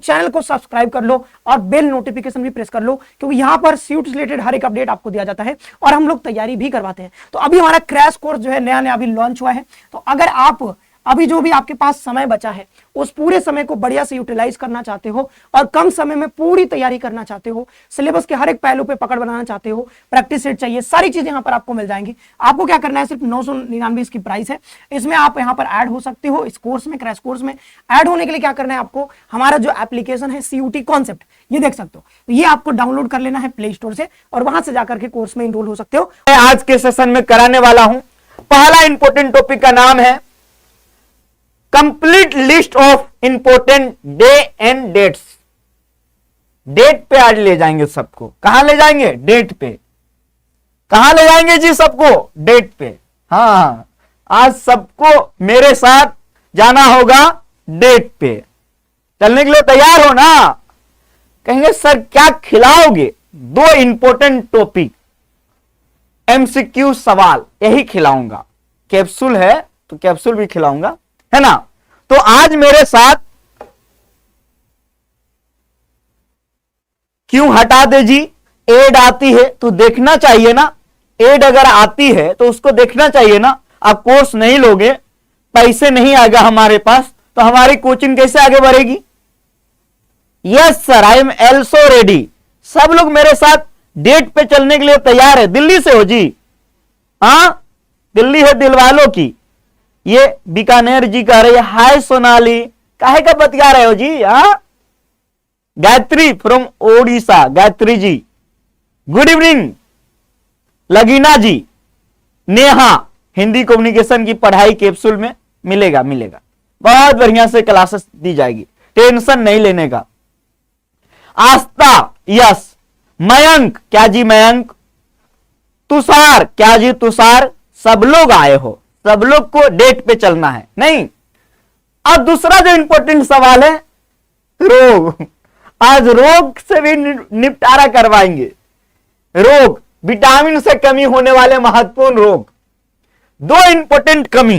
Channel को subscribe कर लो और बेल नोटिफिकेशन भी प्रेस कर लो, क्योंकि यहां पर सीयूटी से रिलेटेड हर एक अपडेट आपको दिया जाता है और हम लोग तैयारी भी करवाते हैं। तो अभी हमारा क्रैश कोर्स जो है नया नया अभी लॉन्च हुआ है। तो अगर आप अभी जो भी आपके पास समय बचा है उस पूरे समय को बढ़िया से यूटिलाइज करना चाहते हो और कम समय में पूरी तैयारी करना चाहते हो, सिलेबस के हर एक पहलू पे पकड़ बनाना चाहते हो, प्रैक्टिस सेट चाहिए, सारी चीजें यहां पर आपको मिल जाएंगी। आपको क्या करना है, सिर्फ 999 इसकी प्राइस है। इसमें आप यहां पर ऐड हो सकते हो। इस कोर्स में, क्रैश कोर्स में ऐड होने के लिए क्या करना है, आपको हमारा जो एप्लीकेशन है सीयूटी कॉन्सेप्ट, ये देख सकते हो, तो ये आपको डाउनलोड कर लेना है प्ले स्टोर से और वहां से जाकर के कोर्स में इनरोल हो सकते हो। आज के सेशन में कराने वाला हूं, पहला इंपॉर्टेंट टॉपिक का नाम है complete list of important day and dates. Date पे आज ले जाएंगे सबको। कहां ले जाएंगे? डेट पे। कहां ले जाएंगे जी सबको? डेट पे। हाँ, आज सबको मेरे साथ जाना होगा डेट पे। चलने के लिए तैयार हो ना? कहेंगे सर क्या खिलाओगे? 2 इंपॉर्टेंट टॉपिक, एमसीक्यू सवाल, यही खिलाऊंगा। कैप्सूल है तो कैप्सूल भी खिलाऊंगा, है ना? तो आज मेरे साथ क्यों हटा दे जी? एड आती है तो देखना चाहिए ना। एड अगर आती है तो उसको देखना चाहिए ना। आप कोर्स नहीं लोगे, पैसे नहीं आएगा हमारे पास, तो हमारी कोचिंग कैसे आगे बढ़ेगी? Yes sir, I am also ready. सब लोग मेरे साथ डेट पे चलने के लिए तैयार है। दिल्ली से हो जी? हाँ, दिल्ली है दिल वालों की। ये बीकानेर जी कह रहे हैं हाय सोनाली, काहे का बतिया रहे हो जी? हाँ, Gayatri from Odisha, Gayatri ji good evening. Lagina ji, Neha, Hindi communication की पढ़ाई कैप्सूल में मिलेगा, बहुत बढ़िया से क्लासेस दी जाएगी, टेंशन नहीं लेने का। आस्था, यस। मयंक, क्या जी मयंक? तुषार, क्या जी तुषार? सब लोग आए हो, सब लोग को डेट पे चलना है नहीं? अब दूसरा जो इंपॉर्टेंट सवाल है, रोग। आज रोग से भी निपटारा करवाएंगे। रोग, विटामिन से कमी होने वाले महत्वपूर्ण रोग। 2 इंपॉर्टेंट कमी,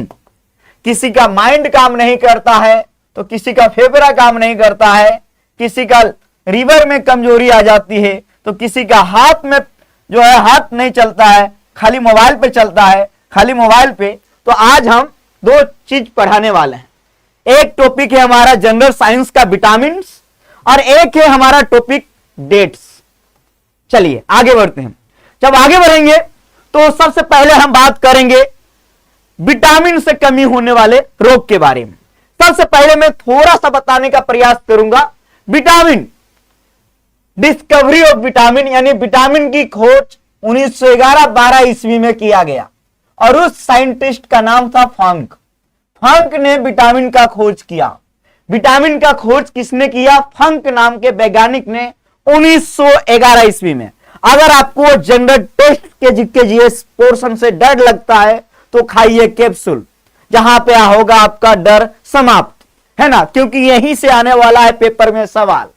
किसी का माइंड काम नहीं करता है तो किसी का फेफड़ा काम नहीं करता है, किसी का लीवर में कमजोरी आ जाती है तो किसी का हाथ में जो है हाथ नहीं चलता है, खाली मोबाइल पे चलता है, खाली मोबाइल पे। तो आज हम 2 चीज पढ़ाने वाले हैं। एक टॉपिक है हमारा जनरल साइंस का विटामिन और एक है हमारा टॉपिक डेट्स। चलिए आगे बढ़ते हैं। जब आगे बढ़ेंगे तो सबसे पहले हम बात करेंगे विटामिन से कमी होने वाले रोग के बारे में। सबसे पहले मैं थोड़ा सा बताने का प्रयास करूंगा। विटामिन, डिस्कवरी ऑफ विटामिन, यानी विटामिन की खोज 1911-12 ईस्वी में किया गया और उस साइंटिस्ट का नाम था फंक। फंक ने विटामिन का खोज किया। विटामिन का खोज किसने किया? फंक नाम के वैज्ञानिक ने 1911 ईस्वी में। अगर आपको जनरल टेस्ट के जीएस पोर्शन से डर लगता है तो खाइए कैप्सूल, जहां पे होगा आपका डर समाप्त, है ना? क्योंकि यहीं से आने वाला है पेपर में सवाल।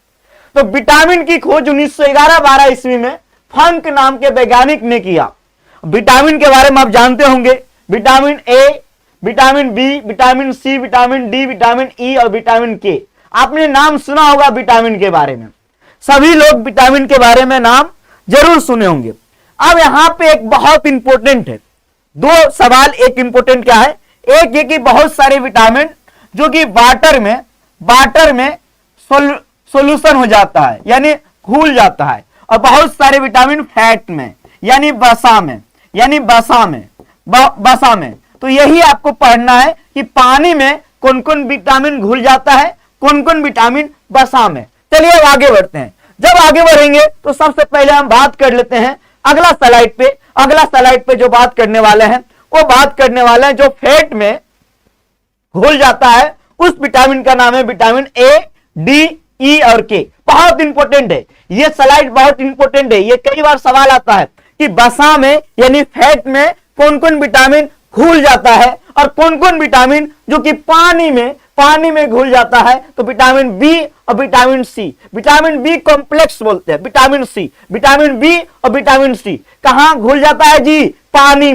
तो विटामिन की खोज 1911-12 ईस्वी में फंक नाम के वैज्ञानिक ने किया। विटामिन के बारे में आप जानते होंगे, vitamin A, vitamin B, vitamin C, vitamin D, vitamin E और विटामिन के। आपने नाम सुना होगा विटामिन के बारे में। सभी लोग विटामिन के बारे में नाम जरूर सुने होंगे। अब यहां पे एक बहुत इंपॉर्टेंट है, 2 सवाल। एक इंपॉर्टेंट क्या है? एक है कि बहुत सारे विटामिन जो कि वाटर में सॉल्यूशन हो जाता है, यानी घुल जाता है, और बहुत सारे विटामिन फैट में, यानी वसा में। तो यही आपको पढ़ना है कि पानी में कौन कौन विटामिन घुल जाता है, कौन कौन विटामिन वसा में। चलिए अब आगे बढ़ते हैं। जब आगे बढ़ेंगे तो सबसे पहले हम बात कर लेते हैं अगला स्लाइड पे जो बात करने वाले हैं वो बात करने वाले हैं जो फैट में घुल जाता है। उस विटामिन का नाम है विटामिन ए, डी, ई और के। बहुत इंपॉर्टेंट है ये स्लाइड, बहुत इंपॉर्टेंट है। ये कई बार सवाल आता है कि वसा में यानी फैट में कौन कौन विटामिन घुल जाता है और कौन कौन विटामिन जो कि पानी में घुल जाता है। तो विटामिन बी और vitamin C, vitamin B complex बोलते हैं, विटामिन बी और विटामिन सी कहां घुल जाता है जी? पानी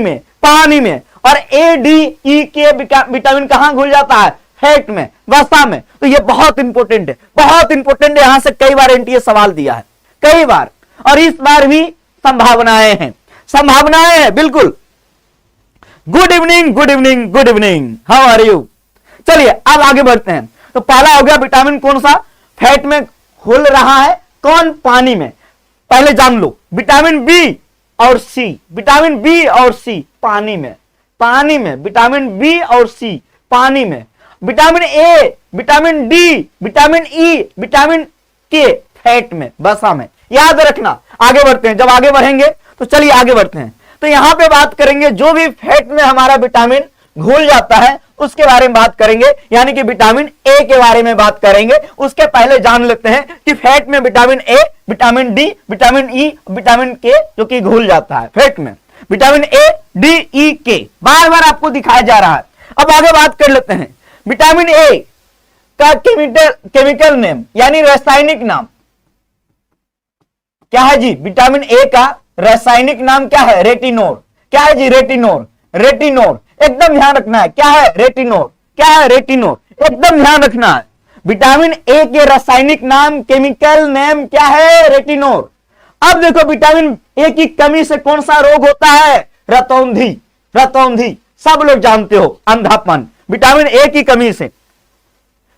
में। और ए, डी, ई, के विटामिन कहां घुल जाता है? फैट में, वसा में। तो ये बहुत इंपॉर्टेंट है, बहुत इंपॉर्टेंट है। यहां से कई बार एनटीए सवाल दिया है, कई बार, और इस बार भी संभावनाएं हैं, संभावनाएं हैं बिल्कुल। Good evening, good evening, good evening, how are you. चलिए अब आगे बढ़ते हैं। तो पहला हो गया विटामिन कौन सा, फैट में घुल रहा है, कौन, पानी में। पहले जान लो विटामिन बी और सी, विटामिन बी और सी पानी में, पानी में, विटामिन बी और सी पानी में, vitamin A, vitamin D, vitamin E, vitamin के फैट में, वसा में। याद रखना। आगे बढ़ते हैं, जब आगे बढ़ेंगे तो चलिए आगे बढ़ते हैं। तो यहां पे बात करेंगे जो भी फैट में हमारा विटामिन घुल जाता है उसके बारे में बात करेंगे, यानी कि विटामिन ए के बारे में बात करेंगे। उसके पहले जान लेते हैं कि फैट में vitamin A, vitamin D, vitamin E, vitamin के जो कि घुल जाता है फैट में। विटामिन ए, डी, ई, के बार बार आपको दिखाया जा रहा है। अब आगे बात कर लेते हैं विटामिन ए का केमिकल नेम, यानी रासायनिक नाम क्या है जी। विटामिन ए का रासायनिक नाम क्या है, रेटिनोर। क्या है जी, रेटिनोर, रेटिनोर, एकदम ध्यान रखना है। क्या है, रेटिनोर, क्या है, रेटिनोर, एकदम ध्यान रखना है। विटामिन ए के रासायनिक नाम, केमिकल नेम क्या है, रेटिनोर। अब देखो विटामिन ए की कमी से कौन सा रोग होता है, रतौंधी, रतौंधी, सब लोग जानते हो, अंधापन। विटामिन ए की कमी से,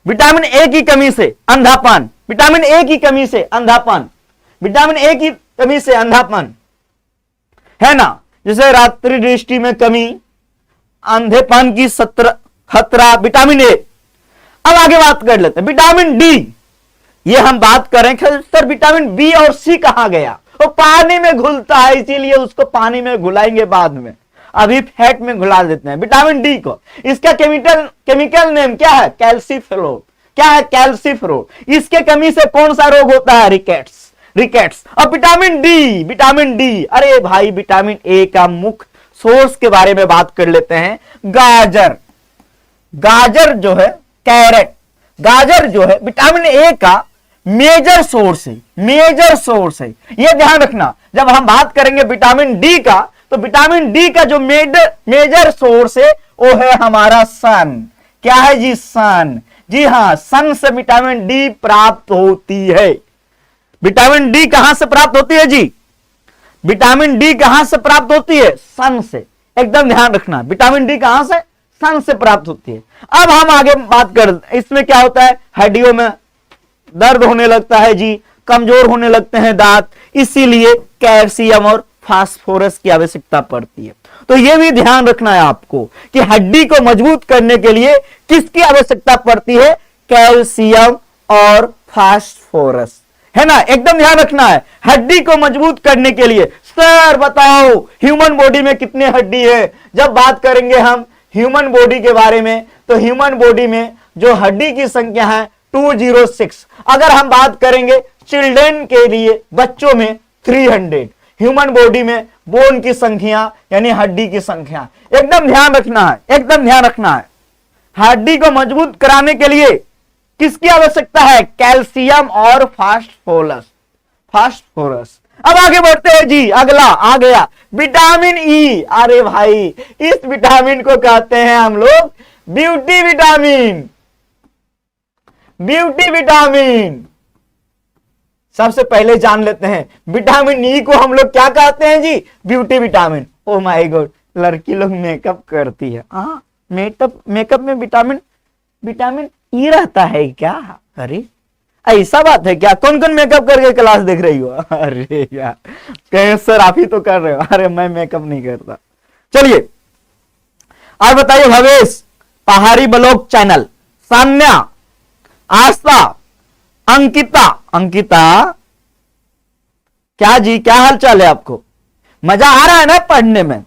विटामिन ए की कमी से अंधापन, विटामिन ए की कमी से अंधापन, विटामिन ए की कमी से अंधापन है ना। जैसे रात्रि दृष्टि में कमी, अंधेपन की खतरा, विटामिन ए। अब आगे बात कर लेते हैं विटामिन डी। ये हम बात करें सर विटामिन बी और सी कहां गया, वो पानी में घुलता है, इसीलिए उसको पानी में घुलाएंगे बाद में, अभी फैट में घुला देते हैं विटामिन डी को। इसका केमिकल नेम क्या है, कैल्सीफेरोल। क्या है, कैल्सीफेरोल। इसके कमी से कौन सा रोग होता है, रिकेट्स, रिकेट्स। और विटामिन डी, विटामिन डी, अरे भाई विटामिन ए का मुख्य सोर्स के बारे में बात कर लेते हैं। गाजर, गाजर जो है, कैरेट, गाजर जो है विटामिन ए का मेजर सोर्स है, मेजर सोर्स है। यह ध्यान रखना। जब हम बात करेंगे विटामिन डी का, तो विटामिन डी का जो मेजर सोर्स है वो है हमारा सन। क्या है जी, सन। जी हां, सन से विटामिन डी प्राप्त होती है। विटामिन डी कहां से प्राप्त होती है जी, विटामिन डी कहां से प्राप्त होती है, सन से। एकदम ध्यान रखना, विटामिन डी कहां से, सन से प्राप्त होती है। अब हम आगे बात कर, इसमें क्या होता है, हड्डियों में दर्द होने लगता है जी, कमजोर होने लगते हैं दांत, इसीलिए कैल्शियम और फास्फोरस की आवश्यकता पड़ती है। तो यह भी ध्यान रखना है आपको कि हड्डी को मजबूत करने के लिए किसकी आवश्यकता पड़ती है, कैल्शियम और फास्फोरस, है ना। एकदम ध्यान रखना है, हड्डी को मजबूत करने के लिए। सर बताओ ह्यूमन बॉडी में कितने हड्डी है। जब बात करेंगे हम ह्यूमन बॉडी के बारे में, तो ह्यूमन बॉडी में जो हड्डी की संख्या है 206। अगर हम बात करेंगे चिल्ड्रन के लिए, बच्चों में 300। ह्यूमन बॉडी में बोन की संख्या यानी हड्डी की संख्या, एकदम ध्यान रखना है, एकदम ध्यान रखना है। हड्डी को मजबूत कराने के लिए किसकी आवश्यकता है, कैल्शियम और फास्फोरस, फास्फोरस। अब आगे बढ़ते हैं जी, अगला आ गया विटामिन ई। अरे भाई इस विटामिन को कहते हैं हम लोग ब्यूटी विटामिन, ब्यूटी विटामिन। सबसे पहले जान लेते हैं विटामिन ई को हम लोग क्या कहते हैं जी, beauty vitamin. Oh my god, लड़की लोग मेकअप करती है, हाँ मेकअप में विटामिन ई रहता है क्या, अरे ऐसा बात है क्या। कौन कौन मेकअप करके क्लास देख रही हो, अरे यार कहीं सर आप ही तो कर रहे हो, अरे मैं मेकअप नहीं करता। चलिए और बताइए भवेश, पहाड़ी ब्लॉग चैनल, सान्या, आस्था, अंकिता, अंकिता क्या जी, क्या हाल चाल है आपको, मजा आ रहा है ना पढ़ने में।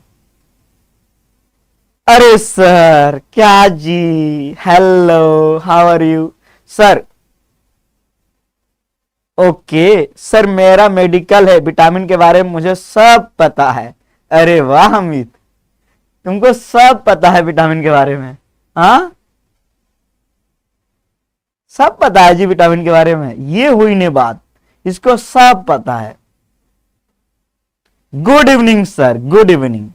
अरे सर क्या जी, hello how are you sir. Okay sir, मेरा मेडिकल है, विटामिन के बारे में मुझे सब पता है। अरे वाह अमित, तुमको सब पता है विटामिन के बारे में, हाँ सब पता है जी विटामिन के बारे में। ये हुई नहीं बात, इसको सब पता है। Good evening sir, good evening.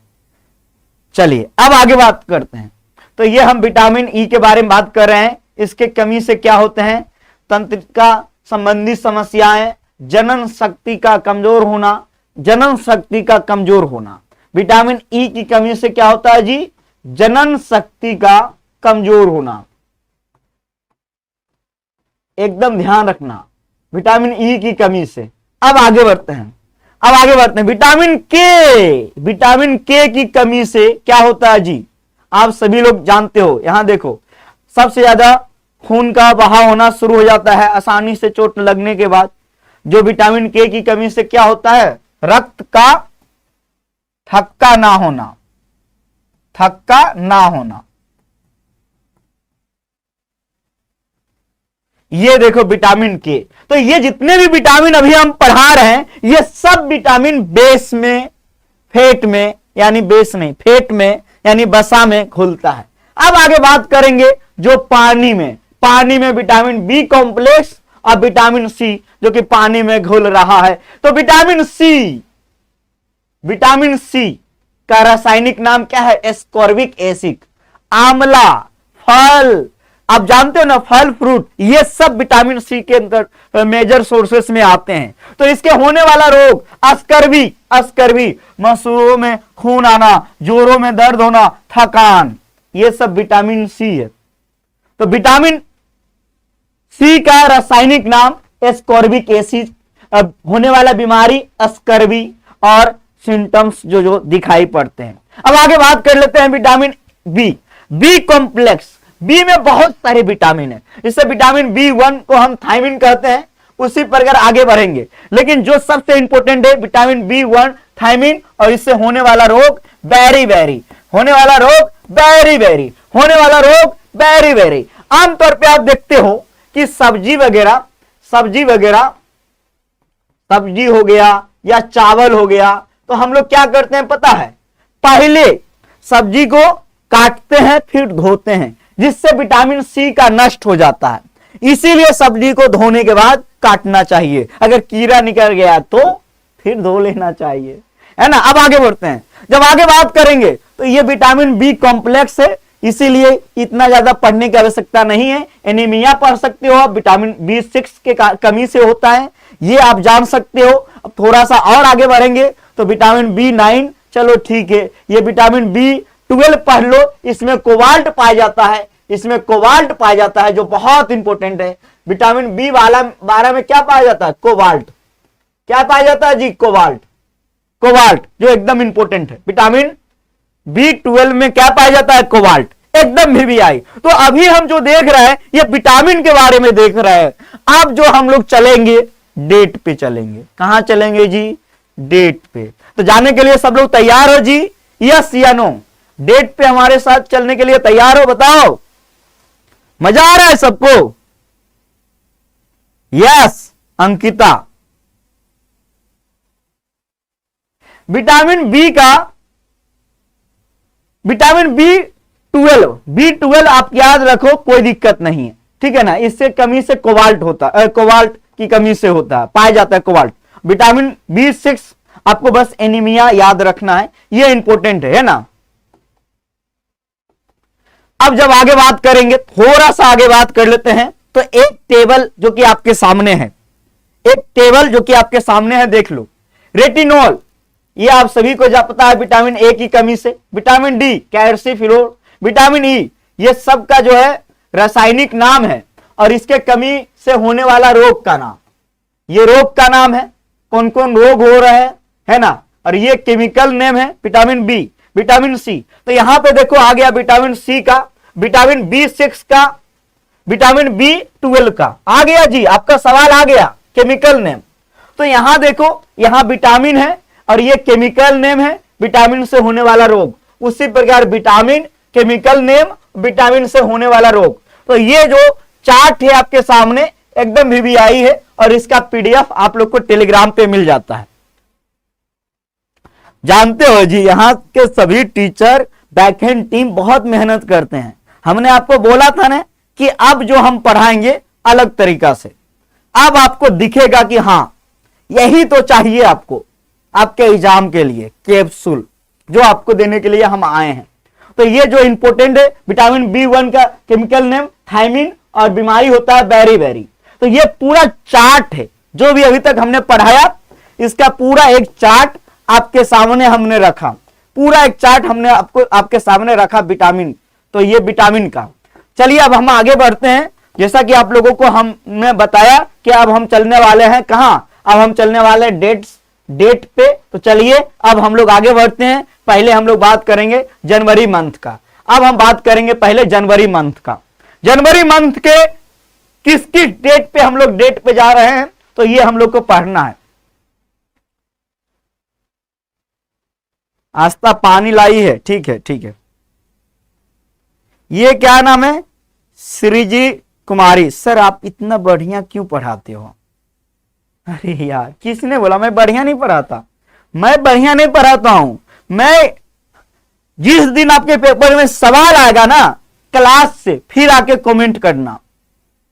चलिए अब आगे बात करते हैं। तो ये हम विटामिन ई के बारे में बात कर रहे हैं। इसके कमी से क्या होते हैं? तंत्रिका संबंधी समस्याएं, जनन शक्ति का कमजोर होना, जनन शक्ति का कमजोर होना। विटामिन ई की कमी से क्या होता है जी? जनन शक्ति का कमजोर होना। एकदम ध्यान रखना, विटामिन ई की कमी से। अब आगे बढ़ते हैं, विटामिन के की कमी से क्या होता है जी? आप सभी लोग जानते हो। यहां देखो, सबसे ज्यादा खून का बहाव होना शुरू हो जाता है आसानी से चोट लगने के बाद। जो विटामिन के की कमी से क्या होता है? रक्त का थक्का ना होना, थक्का ना होना। ये देखो विटामिन के। तो ये जितने भी विटामिन अभी हम पढ़ा रहे हैं, ये सब विटामिन बेस में, फेट में, यानी बेस नहीं, फेट में यानी वसा में घुलता है। अब आगे बात करेंगे जो पानी में विटामिन बी कॉम्प्लेक्स और विटामिन सी जो कि पानी में घुल रहा है। तो विटामिन सी का रासायनिक नाम क्या है? Ascorbic acid. आंवला, फल, आप जानते हो ना, फल, फ्रूट, ये सब विटामिन सी के अंदर मेजर सोर्सेस में आते हैं। तो इसके होने वाला रोग अस्कर्वी, मसूड़ों में खून आना, जोड़ों में दर्द होना, थकान, ये सब विटामिन सी है। तो विटामिन सी का रासायनिक नाम एस्कॉर्बिक एसिड। अब होने वाला बीमारी अस्कर्वी और सिम्टम्स जो दिखाई पड़ते हैं। अब आगे बात कर लेते हैं विटामिन बी कॉम्प्लेक्स। बी में बहुत सारे विटामिन है। इससे विटामिन बी1 को हम थायमिन कहते हैं, उसी पर आगे बढ़ेंगे। लेकिन जो सबसे इंपॉर्टेंट है विटामिन बी1 थायमिन, और इससे होने वाला रोग बेरी, होने वाला रोग बेरी। आमतौर पे आप देखते हो कि सब्जी हो गया या चावल हो गया, तो हम लोग क्या करते हैं पता है? पहले सब्जी को काटते हैं, फिर धोते हैं, जिससे विटामिन सी का नष्ट हो जाता है। इसीलिए सब्जी को धोने के बाद काटना चाहिए। अगर कीड़ा निकल गया तो फिर धो लेना चाहिए, है ना। अब आगे बढ़ते हैं। जब आगे बात करेंगे तो ये विटामिन बी कॉम्प्लेक्स है, इसीलिए इतना ज्यादा पढ़ने की आवश्यकता नहीं है। एनीमिया पढ़ सकते हो आप, विटामिन बी6 के कमी से होता है, ये आप जान सकते हो। अब थोड़ा सा और आगे बढ़ेंगे तो विटामिन बी9, चलो ठीक है, ये विटामिन बी12 पढ़ लो। इसमें कोबाल्ट पाया जाता है, जो बहुत इंपॉर्टेंट है। विटामिन बी12 में क्या पाया जाता है? कोबाल्ट। क्या पाया जाता है जी? कोबाल्ट, जो एकदम इंपॉर्टेंट है। विटामिन बी12 में क्या पाया जाता है? कोबाल्ट, एकदम VVI। तो अभी हम जो देख रहे हैं ये विटामिन के बारे में देख रहे हैं। अब जो हम लोग चलेंगे, डेट पे चलेंगे। कहां चलेंगे जी? डेट पे। तो जाने के लिए सब लोग तैयार हो जी? यस या नो? डेट पे हमारे साथ चलने के लिए तैयार हो? बताओ, मजा आ रहा है सबको? यस अंकिता। विटामिन बी12 आप याद रखो, कोई दिक्कत नहीं है, ठीक है ना। इससे कमी से कोबाल्ट की कमी से होता है, पाया जाता है कोबाल्ट। विटामिन बी6 आपको बस एनीमिया याद रखना है, ये इंपॉर्टेंट है ना। अब जब आगे बात करेंगे, थोड़ा सा आगे बात कर लेते हैं। तो एक टेबल जो कि आपके सामने है, देख लो। रेटिनॉल, ये आप सभी को पता है विटामिन ए की कमी से। Vitamin D calciferol, vitamin E, ये सब का जो है रासायनिक नाम है, और इसके कमी से होने वाला रोग का नाम, ये रोग का नाम है। कौन कौन रोग हो रहे हैं, है ना। और ये केमिकल नेम है विटामिन बी। विटामिन सी, तो यहां पे देखो आ गया विटामिन सी का, विटामिन बी6 का, विटामिन बी12 का आ गया जी। आपका सवाल आ गया केमिकल नेम। तो यहां देखो, यहां विटामिन है और ये केमिकल नेम है, विटामिन से होने वाला रोग। उसी प्रकार विटामिन, केमिकल नेम, विटामिन से होने वाला रोग। तो ये जो चार्ट है आपके सामने एकदम VVI है, और इसका PDF आप लोग को टेलीग्राम पे मिल जाता है। जानते हो जी, यहां के सभी टीचर, बैकएंड टीम बहुत मेहनत करते हैं। हमने आपको बोला था ना कि अब जो हम पढ़ाएंगे अलग तरीका से, अब आपको दिखेगा कि हां यही तो चाहिए आपको आपके एग्जाम के लिए, कैप्सूल जो आपको देने के लिए हम आए हैं। तो ये जो इंपॉर्टेंट है विटामिन B1 का केमिकल नेम थायमिन और बीमारी होता है बेरी। तो ये पूरा चार्ट है जो भी अभी तक हमने पढ़ाया, इसका पूरा एक चार्ट आपके सामने हमने रखा, पूरा एक चार्ट हमने आपके सामने रखा विटामिन। तो ये विटामिन का। चलिए अब हम आगे बढ़ते हैं। जैसा कि आप लोगों को हमने बताया कि अब हम चलने वाले हैं कहां, अब हम चलने वाले हैं डेट पे। तो चलिए अब हम लोग आगे बढ़ते हैं। पहले हम लोग बात करेंगे जनवरी मंथ का। अब हम बात करेंगे पहले जनवरी मंथ का। जनवरी मंथ के किस किस डेट पे हम लोग डेट पे जा रहे हैं, तो ये हम लोग को पढ़ना है। आस्था पानी लाई है, ठीक है ठीक है। ये क्या नाम है? श्रीजी कुमारी। सर आप इतना बढ़िया क्यों पढ़ाते हो? अरे यार किसने बोला मैं बढ़िया नहीं पढ़ाता? मैं बढ़िया नहीं पढ़ाता हूं। मैं जिस दिन आपके पेपर में सवाल आएगा ना क्लास से, फिर आके कमेंट करना,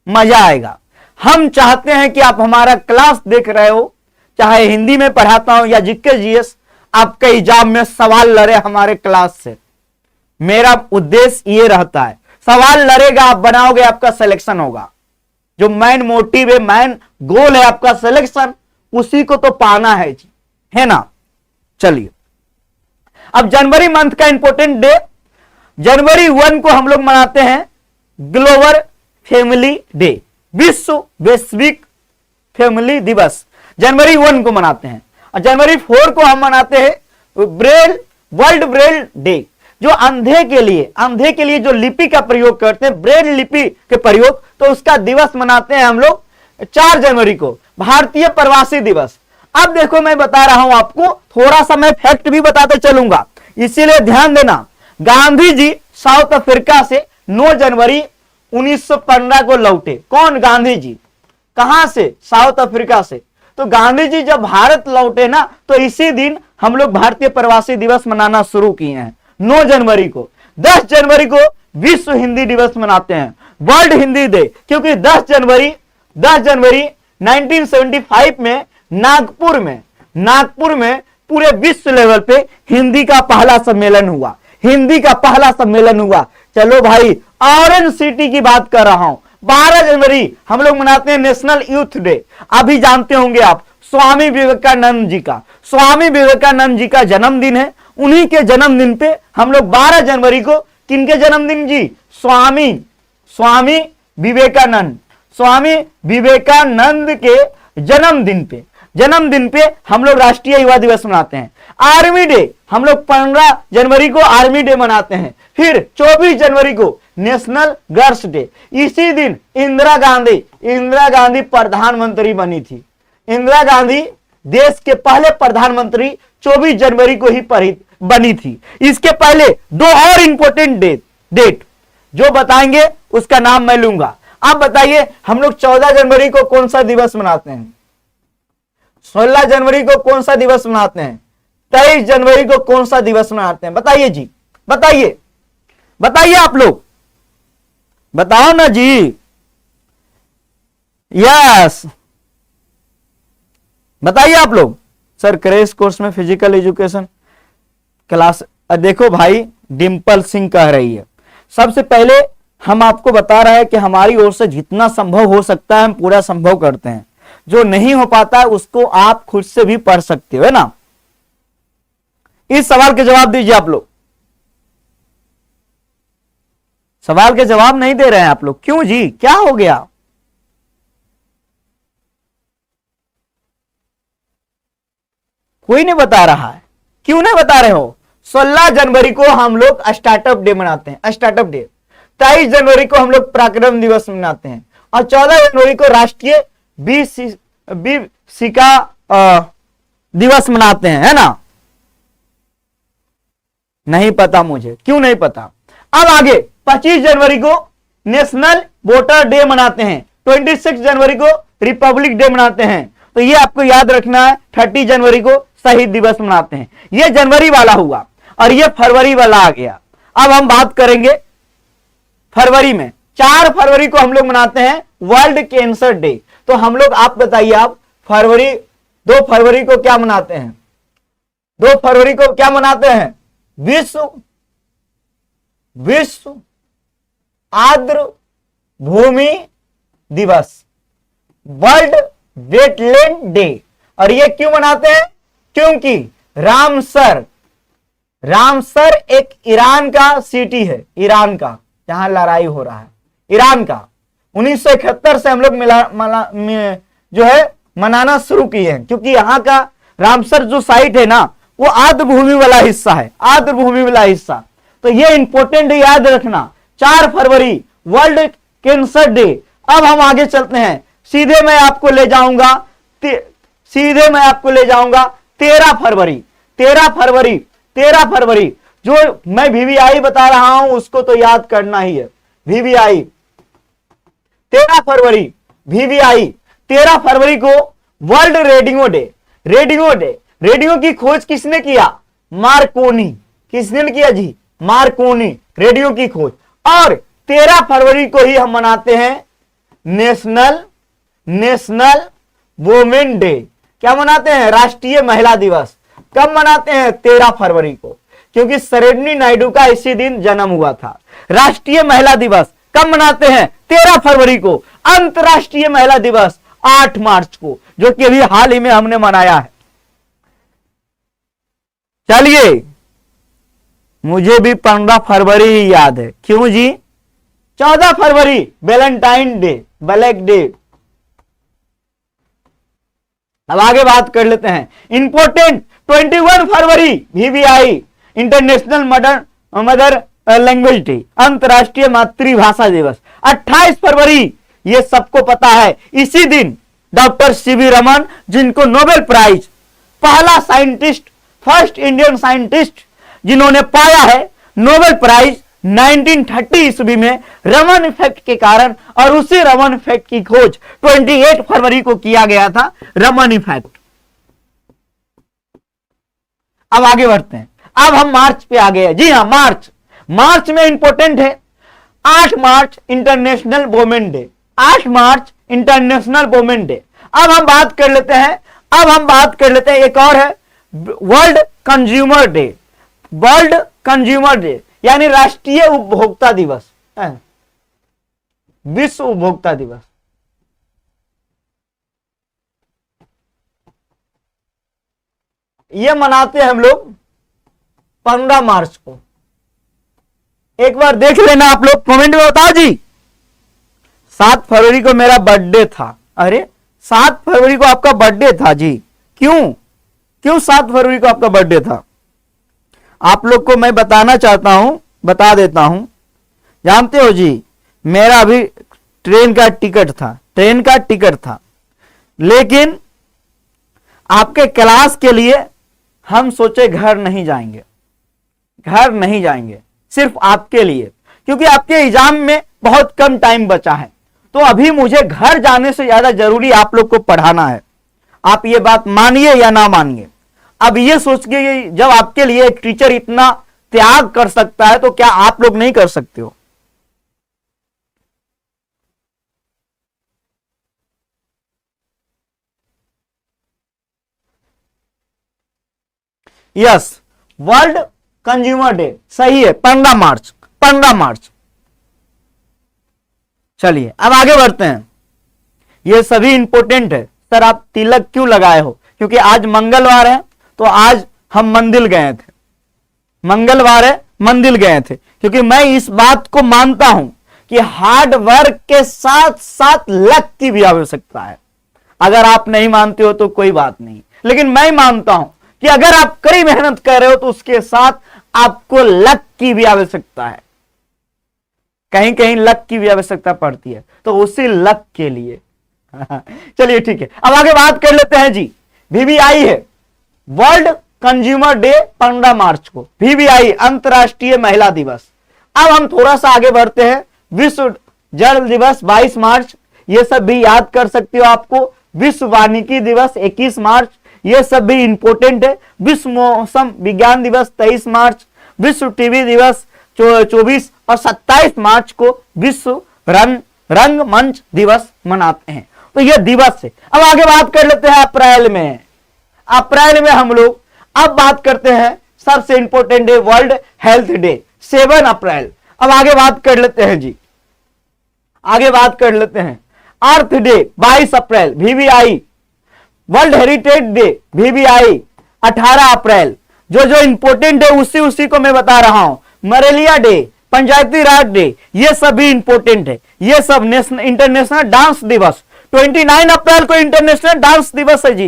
मजा आएगा। हम चाहते हैं कि आप हमारा क्लास देख रहे हो, चाहे हिंदी में पढ़ाता हूं या जीके जीएस, आपके एग्जाम में सवाल लड़े हमारे क्लास से। मेरा उद्देश्य ये रहता है, सवाल लड़ेगा, आप बनाओगे, आपका सिलेक्शन होगा। जो मेन मोटिव है, मेन गोल है आपका सिलेक्शन, उसी को तो पाना है जी, है ना। चलिए अब जनवरी मंथ का इंपॉर्टेंट डे, जनवरी 1 को हम लोग मनाते हैं ग्लोबल फैमिली डे, विश्व वैश्विक फैमिली दिवस। जनवरी 1 को मनाते हैं। और जनवरी 4 को हम मनाते हैं ब्रेल वर्ल्ड ब्रेल डे। जो अंधे के लिए जो लिपि का प्रयोग करते हैं, ब्रेल लिपि के प्रयोग, तो उसका दिवस मनाते हैं हम लोग 4 जनवरी को, भारतीय प्रवासी दिवस। अब देखो मैं बता रहा हूं आपको, थोड़ा सा मैं फैक्ट भी बताते चलूंगा, इसीलिए ध्यान देना। गांधी जी साउथ अफ्रीका से 9 जनवरी 1915 को लौटे। कौन? गांधी जी। कहां से? साउथ अफ्रीका से। तो गांधी जी जब भारत लौटे ना, तो इसी दिन हम लोग भारतीय प्रवासी दिवस मनाना शुरू किए हैं 9 जनवरी को। 10 जनवरी को विश्व हिंदी दिवस मनाते हैं, वर्ल्ड हिंदी डे, क्योंकि 10 जनवरी 1975 में नागपुर में पूरे विश्व लेवल पे हिंदी का पहला सम्मेलन हुआ। चलो भाई, ऑरेंज सिटी की बात कर रहा हूं। 12 जनवरी हम लोग मनाते हैं नेशनल यूथ डे। अभी जानते होंगे आप स्वामी विवेकानंद जी का जन्मदिन है। उन्हीं के जन्मदिन पे हम लोग 12 जनवरी को, किनके जन्मदिन जी? स्वामी विवेकानंद के जन्मदिन पे हम लोग राष्ट्रीय युवा दिवस मनाते हैं। आर्मी डे हम लोग 15 जनवरी को आर्मी डे मनाते हैं। फिर 24 जनवरी को नेशनल गर्ल्स डे। इसी दिन इंदिरा गांधी प्रधानमंत्री बनी थी। इंदिरा गांधी देश के पहले प्रधानमंत्री 24 जनवरी को ही बनी थी। इसके पहले 2 और इंपॉर्टेंट डेट जो बताएंगे उसका नाम मैं लूंगा। आप बताइए हम लोग 14 जनवरी को कौन सा दिवस मनाते हैं? 16 जनवरी को कौन सा दिवस मनाते हैं? 23 जनवरी को कौन सा दिवस मनाते हैं? बताइए जी, बताइए आप लोग, बताओ ना जी। यस, बताइए आप लोग। सर क्रैश कोर्स में फिजिकल एजुकेशन क्लास। देखो भाई, डिंपल सिंह कह रही है, सबसे पहले हम आपको बता रहे हैं कि हमारी ओर से जितना संभव हो सकता है हम पूरा संभव करते हैं। जो नहीं हो पाता है उसको आप खुद से भी पढ़ सकते हो, है ना। इस सवाल के जवाब दीजिए आप लोग। सवाल के जवाब नहीं दे रहे हैं आप लोग, क्यों जी, क्या हो गया? कोई नहीं बता रहा है, क्यों नहीं बता रहे हो? 16 जनवरी को हम लोग स्टार्टअप डे मनाते हैं, स्टार्टअप डे। 23 जनवरी को हम लोग पराक्रम दिवस मनाते हैं। और 14 जनवरी को राष्ट्रीय विशिका दिवस मनाते हैं, है ना। नहीं पता मुझे, क्यों नहीं पता। अब आगे 25 जनवरी को नेशनल वोटर डे मनाते हैं। 26 जनवरी को रिपब्लिक डे मनाते हैं। तो ये आपको याद रखना है। 30 जनवरी को शहीद दिवस मनाते हैं। ये जनवरी वाला हुआ और ये फरवरी वाला आ गया। अब हम बात करेंगे फरवरी में। 4 फरवरी को हम लोग मनाते हैं वर्ल्ड कैंसर डे। तो हम लोग, आप बताइए, आप 2 फरवरी को क्या मनाते हैं? 2 फरवरी को क्या मनाते हैं? विश्व विश्व आर्द्र भूमि दिवस, वर्ल्ड वेटलैंड डे। और ये क्यों मनाते हैं? क्योंकि रामसर एक ईरान का सिटी है, ईरान का, जहां लड़ाई हो रहा है, ईरान का। 1971 से हम लोग जो है मनाना शुरू किए हैं, क्योंकि यहाँ का रामसर जो साइट है ना, वो आर्द्र भूमि वाला हिस्सा है, आर्द्र भूमि वाला हिस्सा। तो ये इंपॉर्टेंट याद रखना, 4 फरवरी वर्ल्ड कैंसर डे। अब हम आगे चलते हैं, सीधे मैं आपको ले जाऊंगा 13 फरवरी। 13 फरवरी जो मैं वीवीआई बता रहा हूं उसको तो याद करना ही है। वीवीआई 13 फरवरी, वीवीआई 13 फरवरी को वर्ल्ड रेडियो डे। रेडियो की खोज किसने किया? मार्कोनी। किसने किया जी? मार्कोनी, रेडियो की खोज। और 13 फरवरी को ही हम मनाते हैं नेशनल वुमेन डे। क्या मनाते हैं? राष्ट्रीय महिला दिवस। कब मनाते हैं? 13 फरवरी को, क्योंकि सरोजिनी नायडू का इसी दिन जन्म हुआ था। राष्ट्रीय महिला दिवस कब मनाते हैं? 13 फरवरी को। अंतर्राष्ट्रीय महिला दिवस 8 मार्च को, जो कि अभी हाल ही में हमने मनाया है। चलिए, मुझे भी 15 फरवरी ही याद है। क्यों जी? 14 फरवरी वैलेंटाइन डे, ब्लैक डे। अब आगे बात कर लेते हैं इंपॉर्टेंट 21 फरवरी VVI, International Mother Language Day, अंतर्राष्ट्रीय मातृभाषा दिवस। 28 फरवरी, ये सबको पता है, इसी दिन डॉक्टर सीवी रमन, जिनको नोबेल प्राइज, पहला साइंटिस्ट, फर्स्ट इंडियन साइंटिस्ट जिन्होंने पाया है नोबेल प्राइज 1930 ईस्वी में रमन इफेक्ट के कारण, और उसी रमन इफेक्ट की खोज 28 फरवरी को किया गया था, रमन इफेक्ट। अब आगे बढ़ते हैं, अब हम मार्च पे आ गए। जी हां, मार्च में इंपॉर्टेंट है 8 मार्च इंटरनेशनल वुमेन डे। 8 मार्च इंटरनेशनल वुमेन डे। अब हम बात कर लेते हैं एक और है world consumer day. World consumer day यानी राष्ट्रीय उपभोक्ता दिवस, विश्व उपभोक्ता दिवस। ये मनाते हैं हम लोग 15 मार्च को। एक बार देख लेना आप लोग, कमेंट में बताओ जी। 7 फरवरी को मेरा बर्थडे था। अरे 7 फरवरी को आपका बर्थडे था जी? क्यों 7 फरवरी को आपका बर्थडे था? आप लोग को मैं बताना चाहता हूं, बता देता हूं। जानते हो जी, मेरा अभी ट्रेन का टिकट था, लेकिन आपके क्लास के लिए हम सोचे घर नहीं जाएंगे, सिर्फ आपके लिए, क्योंकि आपके एग्जाम में बहुत कम टाइम बचा है। तो अभी मुझे घर जाने से ज्यादा जरूरी आप लोग को पढ़ाना है। आप ये बात मानिए या ना मानिए। अब ये सोच के, जब आपके लिए एक टीचर इतना त्याग कर सकता है, तो क्या आप लोग नहीं कर सकते हो? यस, वर्ल्ड कंज्यूमर डे सही है, 15 मार्च। चलिए अब आगे बढ़ते हैं। ये सभी इंपॉर्टेंट है। सर आप तिलक क्यों लगाए हो? क्योंकि आज मंगलवार है, तो आज हम मंदिर गए थे। मंगलवार है, मंदिर गए थे, क्योंकि मैं इस बात को मानता हूं कि हार्ड वर्क के साथ साथ लक की भी आवश्यकता है। अगर आप नहीं मानते हो तो कोई बात नहीं, लेकिन मैं मानता हूं कि अगर आप कड़ी मेहनत कर रहे हो तो उसके साथ आपको लक की भी आवश्यकता है। कहीं कहीं लक की भी आवश्यकता पड़ती है, तो उसी लक के लिए चलिए ठीक है, अब आगे बात कर लेते हैं जी। वीवीआई है वर्ल्ड कंज्यूमर डे 15 मार्च को, वीवीआई अंतर्राष्ट्रीय महिला दिवस। अब हम थोड़ा सा आगे बढ़ते हैं। विश्व जल दिवस 22 मार्च, ये सब भी याद कर सकते हो आपको। विश्व वानिकी दिवस 21 मार्च, ये सब भी इंपॉर्टेंट है। विश्व मौसम विज्ञान दिवस 23 मार्च, विश्व टीवी दिवस 24 और 27 मार्च को विश्व रंगमंच दिवस मनाते हैं। तो ये दिवस है। अब आगे बात कर लेते हैं अप्रैल में हम लोग अब बात करते हैं सबसे important day world health day 7 अप्रैल। अब आगे बात कर लेते हैं जी, आगे बात कर लेते हैं। अर्थ डे 22 अप्रैल VVI, world heritage day VVI 18 अप्रैल। जो जो इंपोर्टेंट है उसी उसी को मैं बता रहा हूं। मलेरिया डे, पंचायती राज डे, ये सभी इंपोर्टेंट है। ये सब नेशनल इंटरनेशनल डांस दिवस 29 अप्रैल को इंटरनेशनल डांस दिवस है जी।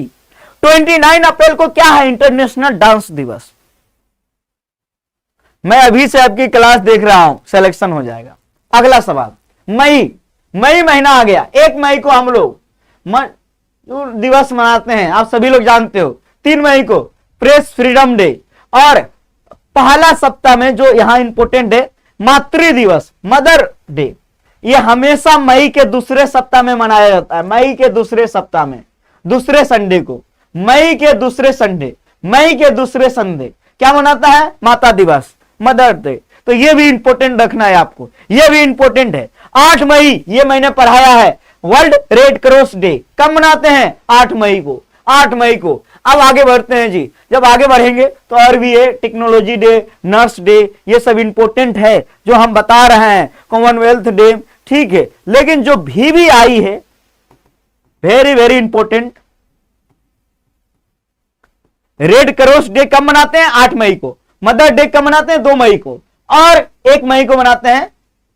29 अप्रैल को क्या है? इंटरनेशनल डांस दिवस। मैं अभी से आपकी क्लास देख रहा हूं, सिलेक्शन हो जाएगा। अगला सवाल, मई महीना आ गया। 1 मई को हम लोग दिवस मनाते हैं, आप सभी लोग जानते हो। 3 मई को प्रेस फ्रीडम डे, और पहला सप्ताह में जो यहां इंपोर्टेंट है मातृ दिवस, मदर डे। यह हमेशा मई के दूसरे सप्ताह में मनाया जाता है। मई के दूसरे सप्ताह में, दूसरे संडे को, मई के दूसरे संडे क्या मनाता है? माता दिवस, मदर डे। तो ये भी इंपोर्टेंट रखना है आपको, ये भी इंपोर्टेंट है। 8 मई, ये मैंने पढ़ाया है, वर्ल्ड रेड क्रॉस डे। कब मनाते हैं? 8 मई को, 8 मई को। अब आगे बढ़ते हैं जी। जब आगे बढ़ेंगे तो और भी है, टेक्नोलॉजी डे, नर्स डे, ये सब इंपोर्टेंट है जो हम बता रहे हैं। कॉमनवेल्थ डे, ठीक है। लेकिन जो VVI है, very very important. Red cross day कब मनाते हैं? 8 मई को। मदर डे कब मनाते हैं? 2 मई को। और 1 मई को मनाते हैं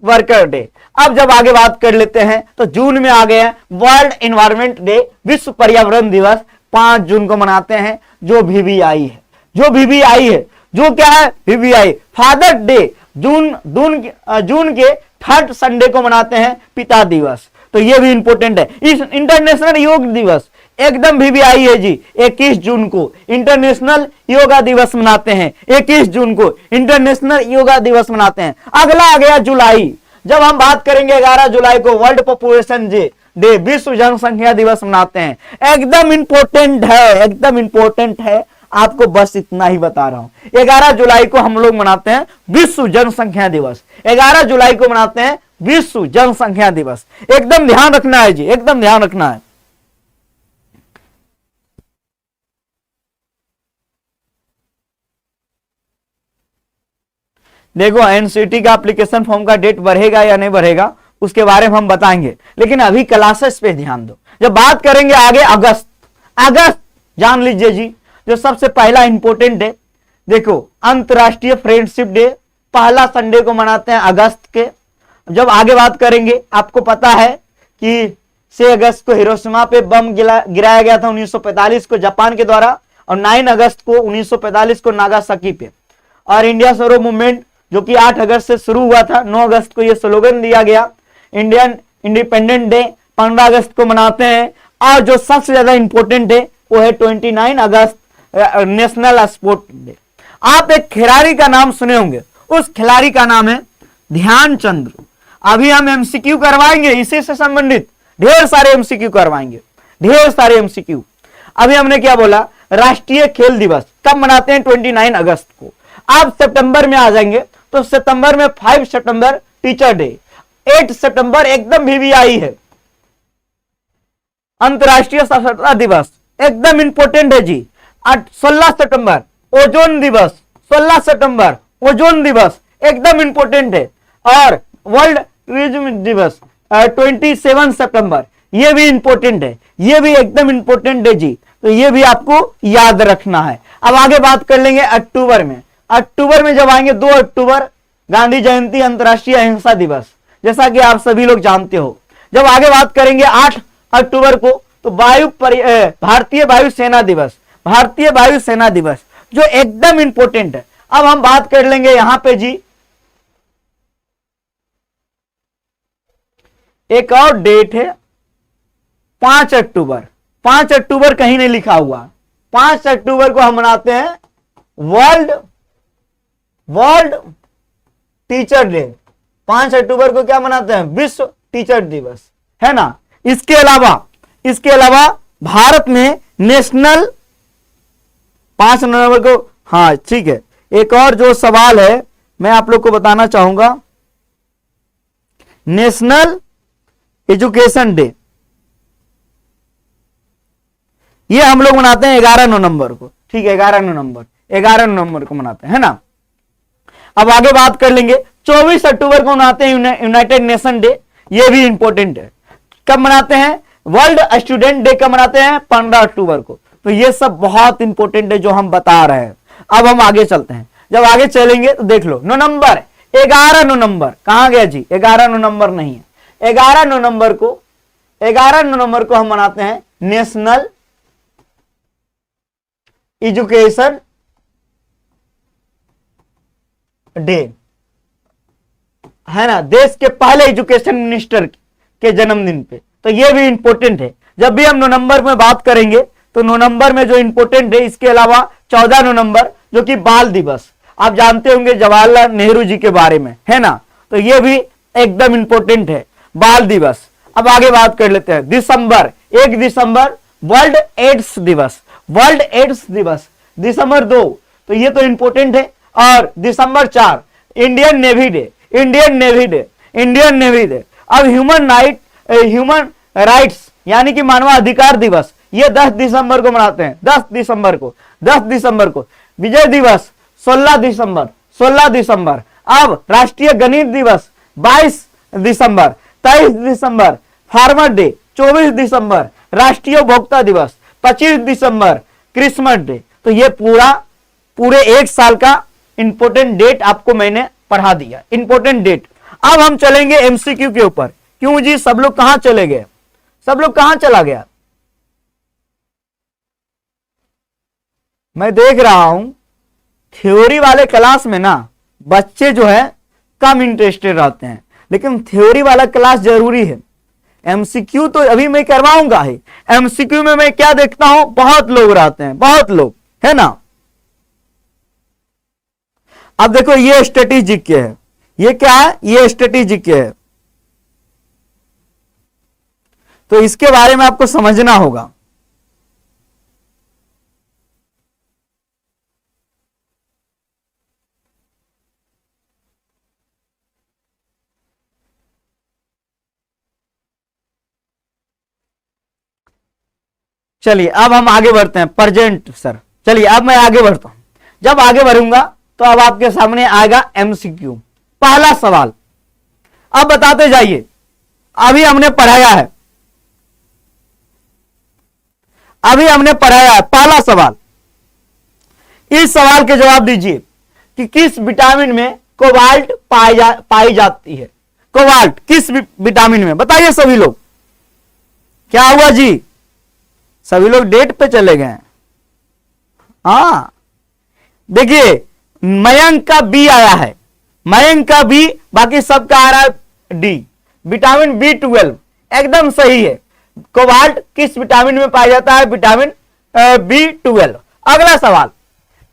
वर्कर डे। अब जब आगे बात कर लेते हैं तो जून में आ गए हैं, वर्ल्ड एनवायरमेंट डे, विश्व पर्यावरण दिवस 5 जून को मनाते हैं। जो VVI है, जो VVI है, जो क्या है? VVI। फादर डे जून के 3rd संडे को मनाते हैं, पिता दिवस। तो ये भी इंपोर्टेंट है। इस इंटरनेशनल योग दिवस एकदम VVI है जी। 21 जून को इंटरनेशनल योगा दिवस मनाते हैं। 21 जून को इंटरनेशनल योगा दिवस मनाते हैं। अगला आ गया जुलाई। जब हम बात करेंगे 11 जुलाई को वर्ल्ड पॉपुलेशन डे, विश्व जनसंख्या दिवस मनाते हैं। एकदम इंपोर्टेंट है, एकदम इंपोर्टेंट है। आपको बस इतना ही बता रहा हूं। 11 जुलाई को हम लोग मनाते हैं विश्व जनसंख्या दिवस। 11 जुलाई को मनाते हैं विश्व जनसंख्या दिवस। एकदम ध्यान रखना है जी, एकदम ध्यान रखना है। देखो, एनसीटी का एप्लीकेशन फॉर्म का डेट बढ़ेगा या नहीं बढ़ेगा उसके बारे में हम बताएंगे, लेकिन अभी क्लासेस पे ध्यान दो। जब बात करेंगे आगे अगस्त जान लीजिए जी, जो सबसे पहला इंपोर्टेंट है। देखो, अंतरराष्ट्रीय फ्रेंडशिप डे पहला संडे को मनाते हैं अगस्त के। जब आगे बात करेंगे, आपको पता है कि 6 अगस्त को हिरोशिमा पे बम गिराया गया था 1945 को जापान के द्वारा, और 9 अगस्त को 1945 को नागासाकी पे। और इंडिया छोड़ो मूवमेंट जो कि 8 अगस्त से शुरू हुआ था, 9 अगस्त को यह स्लोगन दिया गया। इंडियन इंडिपेंडेंट डे 15 अगस्त को मनाते हैं। और जो सबसे ज्यादा इंपोर्टेंट है वो है 29 अगस्त, नेशनल स्पोर्ट डे। आप एक खिलाड़ी का नाम सुने होंगे, उस खिलाड़ी का नाम है ध्यानचंद। अभी हम MCQ करवाएंगे इसी से संबंधित, ढेर सारे MCQ करवाएंगे, ढेर सारे MCQ। अभी हमने क्या बोला? राष्ट्रीय खेल दिवस कब मनाते हैं? 29 अगस्त को। आप सितंबर में आ जाएंगे तो सितंबर में 5 सितंबर टीचर डे, 8 सितंबर एकदम VVI है, अंतरराष्ट्रीय साक्षरता दिवस एकदम इंपोर्टेंट है जी। 16 सितंबर ओजोन दिवस, 16 सितंबर ओजोन दिवस एकदम इंपोर्टेंट है। और वर्ल्ड टूरिज्म दिवस 27 सितंबर, ये भी इंपोर्टेंट है, ये भी एकदम इंपोर्टेंट है जी। तो ये भी आपको याद रखना है। अब आगे बात कर लेंगे अक्टूबर में। अक्टूबर में जब आएंगे 2 अक्टूबर गांधी जयंती, अंतरराष्ट्रीय अहिंसा दिवस, जैसा कि आप सभी लोग जानते हो। जब आगे बात करेंगे 8 अक्टूबर को तो भारतीय वायुसेना दिवस, भारतीय वायुसेना दिवस जो एकदम इंपोर्टेंट है। अब हम बात कर लेंगे यहां पे जी एक और डेट है 5 अक्टूबर। 5 अक्टूबर कहीं नहीं लिखा हुआ। 5 अक्टूबर को हम मनाते हैं वर्ल्ड टीचर डे। 5 अक्टूबर को क्या मनाते हैं? विश्व टीचर दिवस, है ना। इसके अलावा भारत में नेशनल 5 नवंबर को, हाँ ठीक है, एक और जो सवाल है मैं आप लोग को बताना चाहूंगा, नेशनल एजुकेशन डे, ये हम लोग मनाते हैं 11 नवंबर को, ठीक है, 11 नवंबर को मनाते हैं, है ना। अब आगे बात कर लेंगे 24 अक्टूबर को मनाते हैं यूनाइटेड नेशन डे, ये भी इंपॉर्टेंट है। कब मनाते हैं? वर्ल्ड स्टूडेंट डे कब मनाते हैं? 15 अक्टूबर को। तो ये सब बहुत इंपॉर्टेंट है जो हम बता रहे हैं। अब हम आगे चलते हैं। जब आगे चलेंगे तो देख लो, 9 नंबर, 11 नवंबर कहां गया जी? 11 नवंबर नहीं है, 11 नवंबर को, 11 नवंबर को हम मनाते हैं नेशनल एजुकेशन डे, है ना, देश के पहले एजुकेशन मिनिस्टर के जन्मदिन पे। तो ये भी इंपॉर्टेंट है। जब भी हम नवंबर में बात करेंगे तो नवंबर में जो इंपॉर्टेंट है, इसके अलावा 14 नवंबर जो कि बाल दिवस, आप जानते होंगे जवाहरलाल नेहरू जी के बारे में, है ना, तो ये भी एकदम इंपॉर्टेंट है, बाल दिवस। अब आगे बात कर लेते हैं। दिसंबर, 1 दिसंबर वर्ल्ड एड्स दिवस, वर्ल्ड एड्स दिवस। दिसंबर 2, तो ये तो इंपॉर्टेंट है। और दिसंबर 4 Indian navy day, Indian navy day, Indian navy day. अब ह्यूमन राइट्स यानी कि मानवाधिकार दिवस, ये 10 दिसंबर को मनाते हैं, 10 दिसंबर को, 10 दिसंबर को। विजय दिवस 16 दिसंबर, 16 दिसंबर। अब राष्ट्रीय गणित दिवस 22 दिसंबर, 23 दिसंबर। फार्मर डे 24 दिसंबर, राष्ट्रीय उपभोक्ता दिवस 25 दिसंबर, क्रिसमस डे। तो ये पूरे एक साल का इंपॉर्टेंट डेट आपको मैंने पढ़ा दिया, इंपॉर्टेंट डेट। अब हम चलेंगे एमसीक्यू के ऊपर। क्यों जी, सब लोग कहां चले गए? सब लोग कहां चला गया? मैं देख रहा हूं थ्योरी वाले क्लास में ना बच्चे जो है कम इंटरेस्टेड रहते हैं, लेकिन थ्योरी वाला क्लास जरूरी है। एमसीक्यू तो अभी मैं करवाऊंगा ही। एमसीक्यू में मैं क्या देखता हूं, बहुत लोग रहते हैं, बहुत लोग, है ना। अब देखो ये स्ट्रेटेजिक के है, ये क्या है, ये स्ट्रेटेजिक के है, तो इसके बारे में आपको समझना होगा। चलिए अब हम आगे बढ़ते हैं। प्रेजेंट सर, चलिए अब मैं आगे बढ़ता हूं। जब आगे बढ़ूंगा तो अब आपके सामने आएगा एमसीक्यू। पहला सवाल, अब बताते जाइए। अभी हमने पढ़ाया है, अभी हमने पढ़ाया है। पहला सवाल, इस सवाल के जवाब दीजिए कि किस विटामिन में कोबाल्ट पाई जाती है। कोबाल्ट किस विटामिन में? बताइए सभी लोग। क्या हुआ जी? सभी लोग डेट पे चले गए। हाँ देखिए, मयंक का बी आया है, मयंक का बी, बाकी सबका आ रहा है डी। विटामिन B12 एकदम सही है। कोबाल्ट किस विटामिन में पाया जाता है? Vitamin B12। अगला सवाल,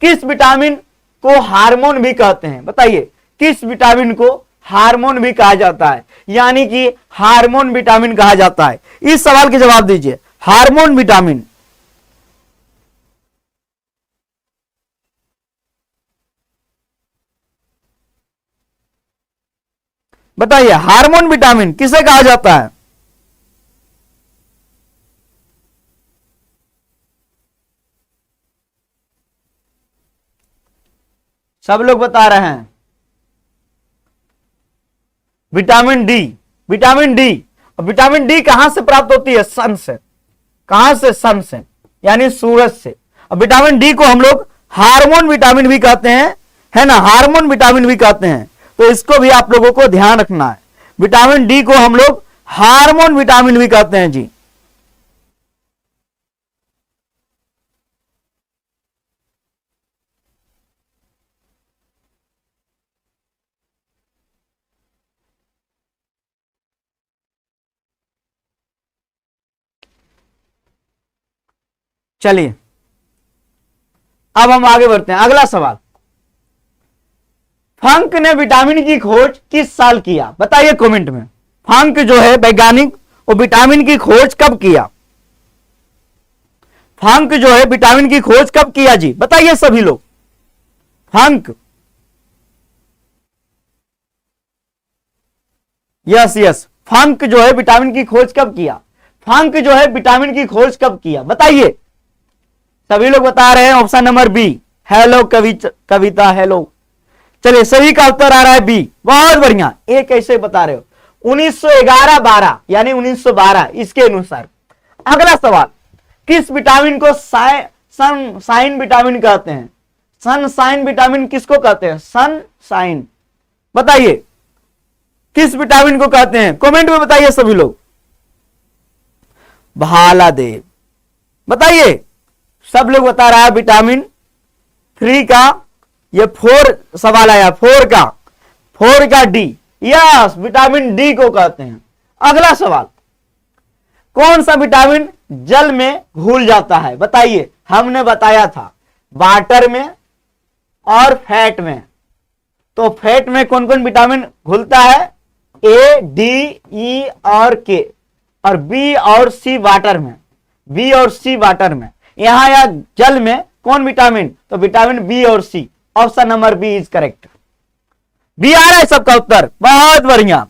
किस विटामिन को हार्मोन भी कहते हैं? बताइए, किस विटामिन को हार्मोन भी कहा जाता है, यानी कि हार्मोन विटामिन कहा जाता है? इस सवाल के जवाब दीजिए। हार्मोन विटामिन, बताइए हार्मोन विटामिन किसे कहा जाता है? सब लोग बता रहे हैं vitamin D, vitamin D. Vitamin D कहां से प्राप्त होती है? सन से। कहां से? सन से, यानी सूरज से। अब विटामिन डी को हम लोग हार्मोन विटामिन भी कहते हैं, है ना, हार्मोन विटामिन भी कहते हैं। तो इसको भी आप लोगों को ध्यान रखना है। विटामिन डी को हम लोग हार्मोन विटामिन भी कहते हैं जी। चलिए अब हम आगे बढ़ते हैं। अगला सवाल, फंक ने विटामिन की खोज किस साल किया? बताइए कमेंट में। फंक जो है वैज्ञानिक, वो विटामिन की खोज कब किया? फंक जो है विटामिन की खोज कब किया जी? बताइए सभी लोग। फंक, यस यस, फंक जो है विटामिन की खोज कब किया? फंक जो है विटामिन की खोज कब किया? बताइए। सभी लोग बता रहे हैं ऑप्शन नंबर बी। हेलो कविता, हेलो। चलिए सही का उत्तर आ रहा है बी, बहुत बढ़िया। ए कैसे बता रहे हो? 1911-12 यानी 1912 इसके अनुसार। अगला सवाल, किस विटामिन को सनशाइन विटामिन कहते हैं? सनशाइन विटामिन किसको कहते हैं? सनशाइन, बताइए किस विटामिन को कहते हैं? कमेंट में बताइए सभी लोग। भालादेव, बताइए। सब लोग बता रहा है विटामिन 3 का, ये 4 सवाल आया, 4 का डी, यस विटामिन डी को कहते हैं। अगला सवाल, कौन सा विटामिन जल में घुल जाता है? बताइए। हमने बताया था वाटर में और फैट में। तो फैट में कौन कौन विटामिन घुलता है? ए, डी, ई और के, और बी और सी वाटर में, बी और सी वाटर में। यहां या जल में कौन विटामिन? तो विटामिन बी और C, option number B is correct. B आ रहा है सबका उत्तर, बहुत बढ़िया।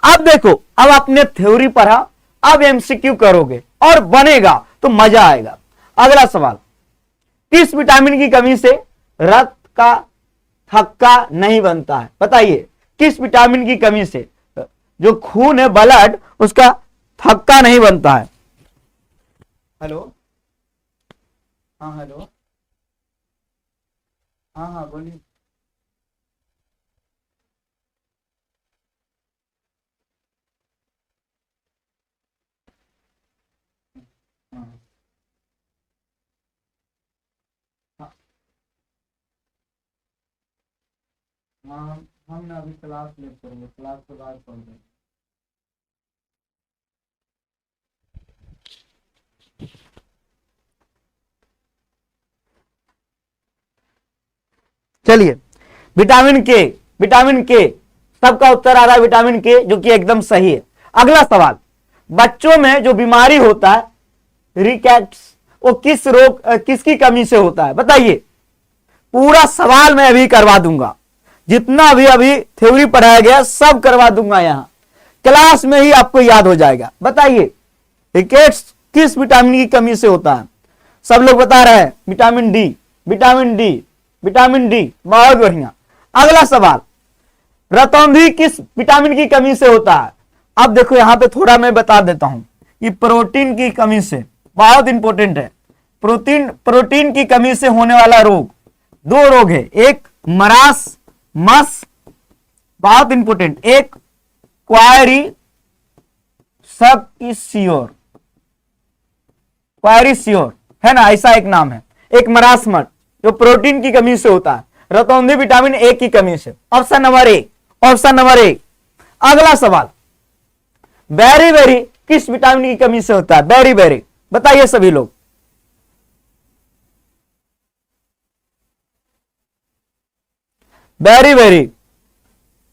अब देखो, अब आपने थ्योरी पढ़ा, अब एमसीक्यू करोगे और बनेगा तो मजा आएगा। अगला सवाल, किस विटामिन की कमी से रक्त का थक्का नहीं बनता है? बताइए, किस विटामिन की कमी से जो खून है, ब्लड, उसका थक्का नहीं बनता है? हेलो, हाँ हेलो, हाँ हाँ बोलिए। हाँ हाँ हाँ, हम ना अभी क्लास लेट करेंगे, क्लास के बाद पढ़ लेंगे। चलिए, विटामिन के, विटामिन के, सबका उत्तर आ रहा है विटामिन के, जो कि एकदम सही है। अगला सवाल, बच्चों में जो बीमारी होता है रिकेट्स, वो किस रोग, किसकी कमी से होता है? बताइए। पूरा सवाल मैं अभी करवा दूंगा, जितना भी अभी थ्योरी पढ़ाया गया सब करवा दूंगा, यहां क्लास में ही आपको याद हो जाएगा। बताइए, रिकेट्स किस विटामिन की कमी से होता है? सब लोग बता रहे हैं vitamin D, vitamin D, vitamin D, बहुत बढ़िया। अगला सवाल, रतौंधी किस विटामिन की कमी से होता है? अब देखो यहां पे थोड़ा मैं बता देता हूं कि प्रोटीन की कमी से, बहुत इंपॉर्टेंट है। प्रोटीन की कमी से होने वाला रोग, 2 रोग है, एक मरास मस, बहुत इंपॉर्टेंट, एक क्वायरी सबइसियोर, क्वायरिसियोर है ना, ऐसा एक नाम है, एक मरासमस, जो प्रोटीन की कमी से होता है, रतौंधी विटामिन ए की कमी से। Option number A, option number A. अगला सवाल, बेरी बेरी किस विटामिन की कमी से होता है? बेरी बेरी, बताइए सभी लोग। बेरी बेरी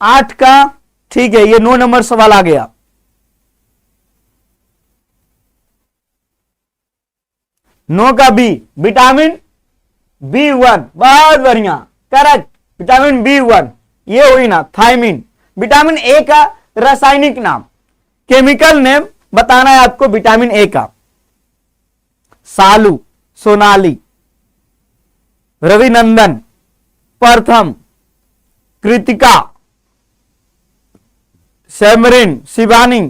8 का, ठीक है, ये 9 नंबर सवाल आ गया। 9 का बी, विटामिन B1, बहुत बढ़िया, करेक्ट, विटामिन B1, ये हुई ना थायमिन। विटामिन ए का रासायनिक नाम, केमिकल नेम बताना है आपको विटामिन ए का। सालू, सोनाली, रविनंदन, प्रथम, कृतिका, सेमरिन, शिवानी।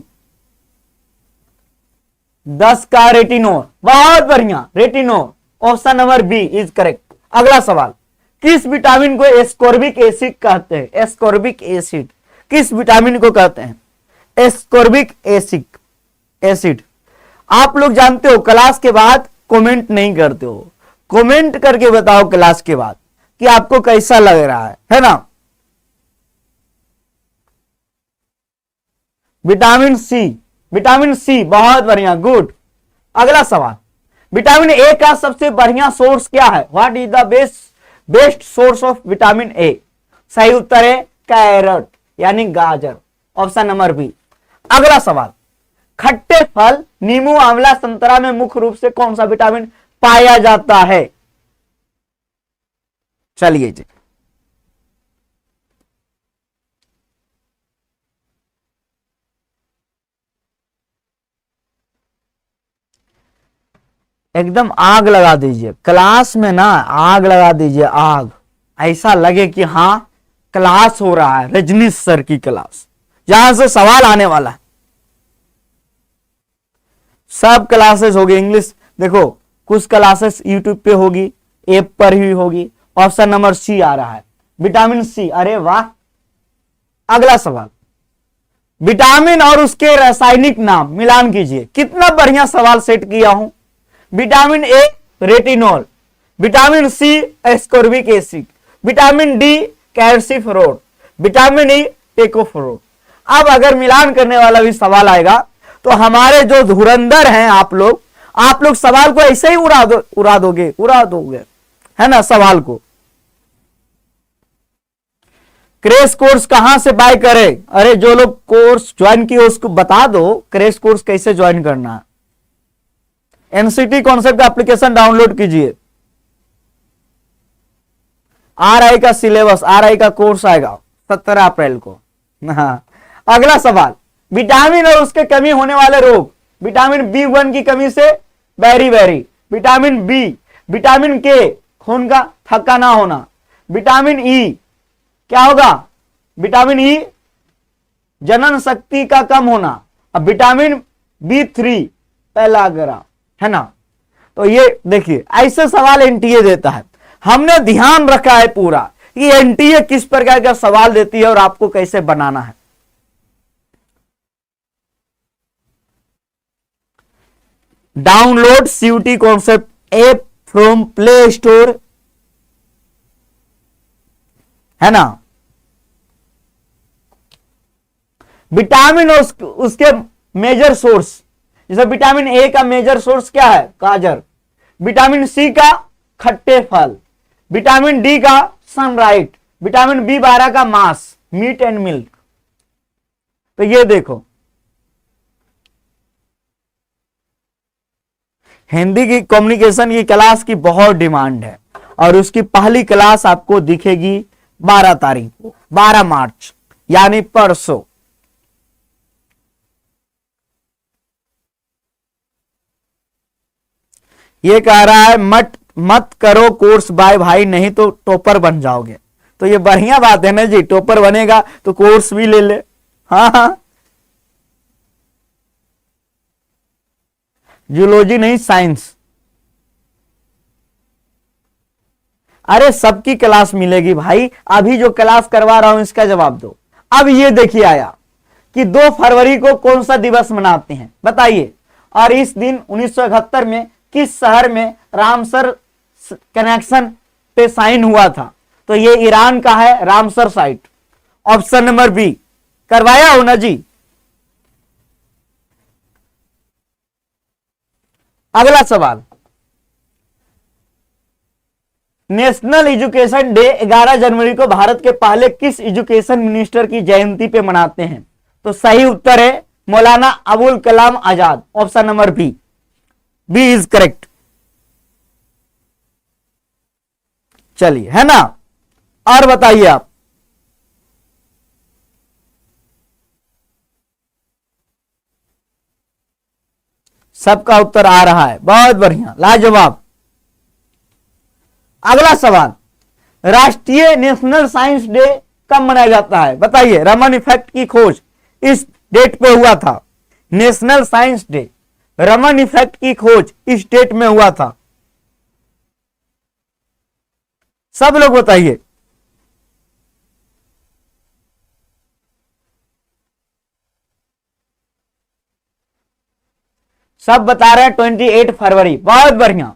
10 का रेटिनोर, बहुत बढ़िया, retinol, option number B is correct. अगला सवाल, किस विटामिन को एस्कॉर्बिक एसिड कहते हैं? एस्कॉर्बिक एसिड किस विटामिन को कहते हैं? Ascorbic acid. आप लोग जानते हो क्लास के बाद कमेंट नहीं करते हो, कमेंट करके बताओ क्लास के बाद कि आपको कैसा लग रहा है ना। विटामिन सी, विटामिन सी, बहुत बढ़िया, गुड। अगला सवाल, विटामिन ए का सबसे बढ़िया सोर्स क्या है? What is the best source of vitamin A? सही उत्तर है कैरट, यानी गाजर, ऑप्शन नंबर बी। अगला सवाल, खट्टे फल नींबू, आंवला, संतरा में मुख्य रूप से कौन सा विटामिन पाया जाता है? चलिए जी, एकदम आग लगा दीजिए क्लास में ना, आग लगा दीजिए, आग, ऐसा लगे कि हाँ क्लास हो रहा है, रजनीश सर की क्लास, जहां से सवाल आने वाला है। सब क्लासेस होगी इंग्लिश। देखो कुछ क्लासेस यूट्यूब पे होगी, ऐप पर ही होगी। ऑप्शन नंबर सी आ रहा है, विटामिन सी। अरे वाह। अगला सवाल, विटामिन और उसके रासायनिक नाम मिलान कीजिए। कितना बढ़िया सवाल सेट किया हूं। Vitamin A retinol, vitamin C ascorbic acid, vitamin D calciferol, vitamin E tocopherol. अब अगर मिलान करने वाला भी सवाल आएगा तो हमारे जो धुरंधर हैं आप लोग सवाल को ऐसे ही उड़ा दोगे, है ना। सवाल को क्रैश कोर्स कहां से बाय करें? अरे जो लोग कोर्स ज्वाइन किए उसको बता दो क्रैश कोर्स कैसे ज्वाइन करना है। एनसीटी कॉन्सेप्ट एप्लीकेशन डाउनलोड कीजिए। आरआई का सिलेबस, आरआई का कोर्स आएगा 17 अप्रैल को। हाँ। अगला सवाल, विटामिन और उसके कमी होने वाले रोग। विटामिन B1 की कमी से बेरी, विटामिन बी, विटामिन के खून का थक्का ना होना, विटामिन ई क्या होगा? विटामिन ई जनन शक्ति का कम होना, अब विटामिन B3 पेलाग्रा, है ना। तो ये देखिए ऐसे सवाल एनटीए देता है। हमने ध्यान रखा है पूरा कि एनटीए किस प्रकार का सवाल देती है और आपको कैसे बनाना है। Download CUT concept app from play store, है ना। विटामिन और उसके मेजर सोर्स, जैसे विटामिन ए का मेजर सोर्स क्या है? गाजर। विटामिन सी का खट्टे फल, विटामिन डी का सनराइट, विटामिन B12 का मांस, मीट एंड मिल्क। तो ये देखो हिंदी की कम्युनिकेशन की क्लास की बहुत डिमांड है और उसकी पहली क्लास आपको दिखेगी 12 तारीख को, 12 मार्च यानी परसों। ये कह रहा है मत करो कोर्स बाय भाई, नहीं तो टॉपर बन जाओगे। तो ये बढ़िया बात है ना जी, टॉपर बनेगा तो कोर्स भी ले ले। हाँ, जूलॉजी नहीं साइंस। अरे सबकी क्लास मिलेगी भाई, अभी जो क्लास करवा रहा हूं इसका जवाब दो। अब ये देखिए आया कि 2 फरवरी को कौन सा दिवस मनाते हैं बताइए। और इस दिन 1971 में किस शहर में रामसर कनेक्शन पे साइन हुआ था? तो ये ईरान का है, Ramsar site. Option number B. करवाया हो ना जी। अगला सवाल, नेशनल एजुकेशन डे 11 जनवरी को भारत के पहले किस एजुकेशन मिनिस्टर की जयंती पे मनाते हैं? तो सही उत्तर है Maulana Abul Kalam Azad. Option number B, B is correct. चलिए, है ना। और बताइए आप। सबका उत्तर आ रहा है, बहुत बढ़िया, लाजवाब। अगला सवाल, राष्ट्रीय नेशनल साइंस डे कब मनाया जाता है? बताइए। रमन इफेक्ट की खोज इस डेट पे हुआ था। National science day, Raman effect की खोज इस डेट में हुआ था। सब लोग बताइए। सब बता रहे हैं 28 फरवरी। बहुत बढ़िया।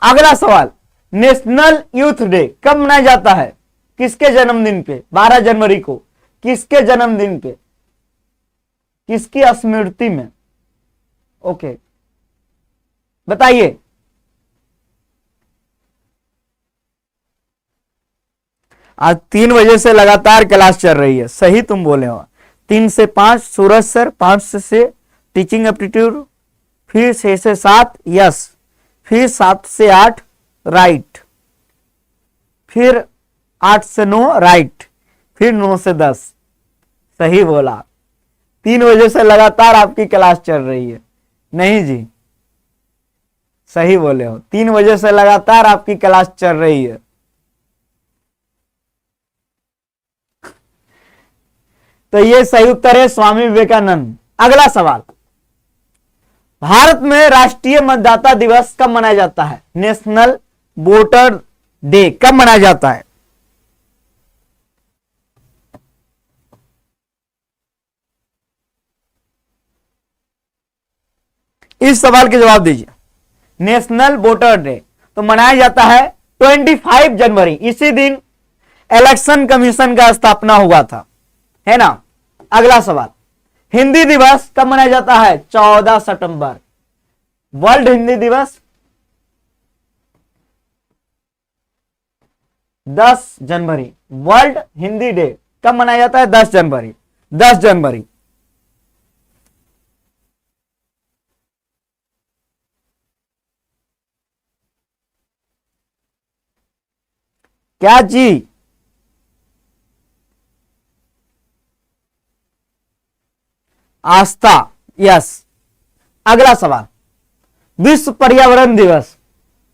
अगला सवाल, नेशनल यूथ डे कब मनाया जाता है? किसके जन्मदिन पे? 12 जनवरी को। किसके जन्मदिन पे? किसकी स्मृति में? ओके, बताइए। आज 3 बजे से लगातार क्लास चल रही है। सही तुम बोले हो। 3 से 5 सूरज सर, 5 से 6 टीचिंग एप्टीट्यूड, फिर 6 से 7 यस, फिर 7 से 8 राइट, फिर 8 से 9 राइट, फिर 9 से 10। सही बोला। 3 बजे से लगातार आपकी क्लास चल रही है। नहीं जी, सही बोले हो। 3 बजे से लगातार आपकी क्लास चल रही है। तो ये सही उत्तर है स्वामी विवेकानंद। अगला सवाल, भारत में राष्ट्रीय मतदाता दिवस कब मनाया जाता है? नेशनल वोटर डे कब मनाया जाता है? इस सवाल के जवाब दीजिए। नेशनल वोटर डे तो मनाया जाता है 25 जनवरी। इसी दिन इलेक्शन कमीशन का स्थापना हुआ था, है ना। अगला सवाल, हिंदी दिवस कब मनाया जाता है? 14 सितंबर। वर्ल्ड हिंदी दिवस 10 जनवरी। वर्ल्ड हिंदी डे कब मनाया जाता है? 10 जनवरी। 10 जनवरी। क्या जी? आस्था, यस। अगला सवाल, विश्व पर्यावरण दिवस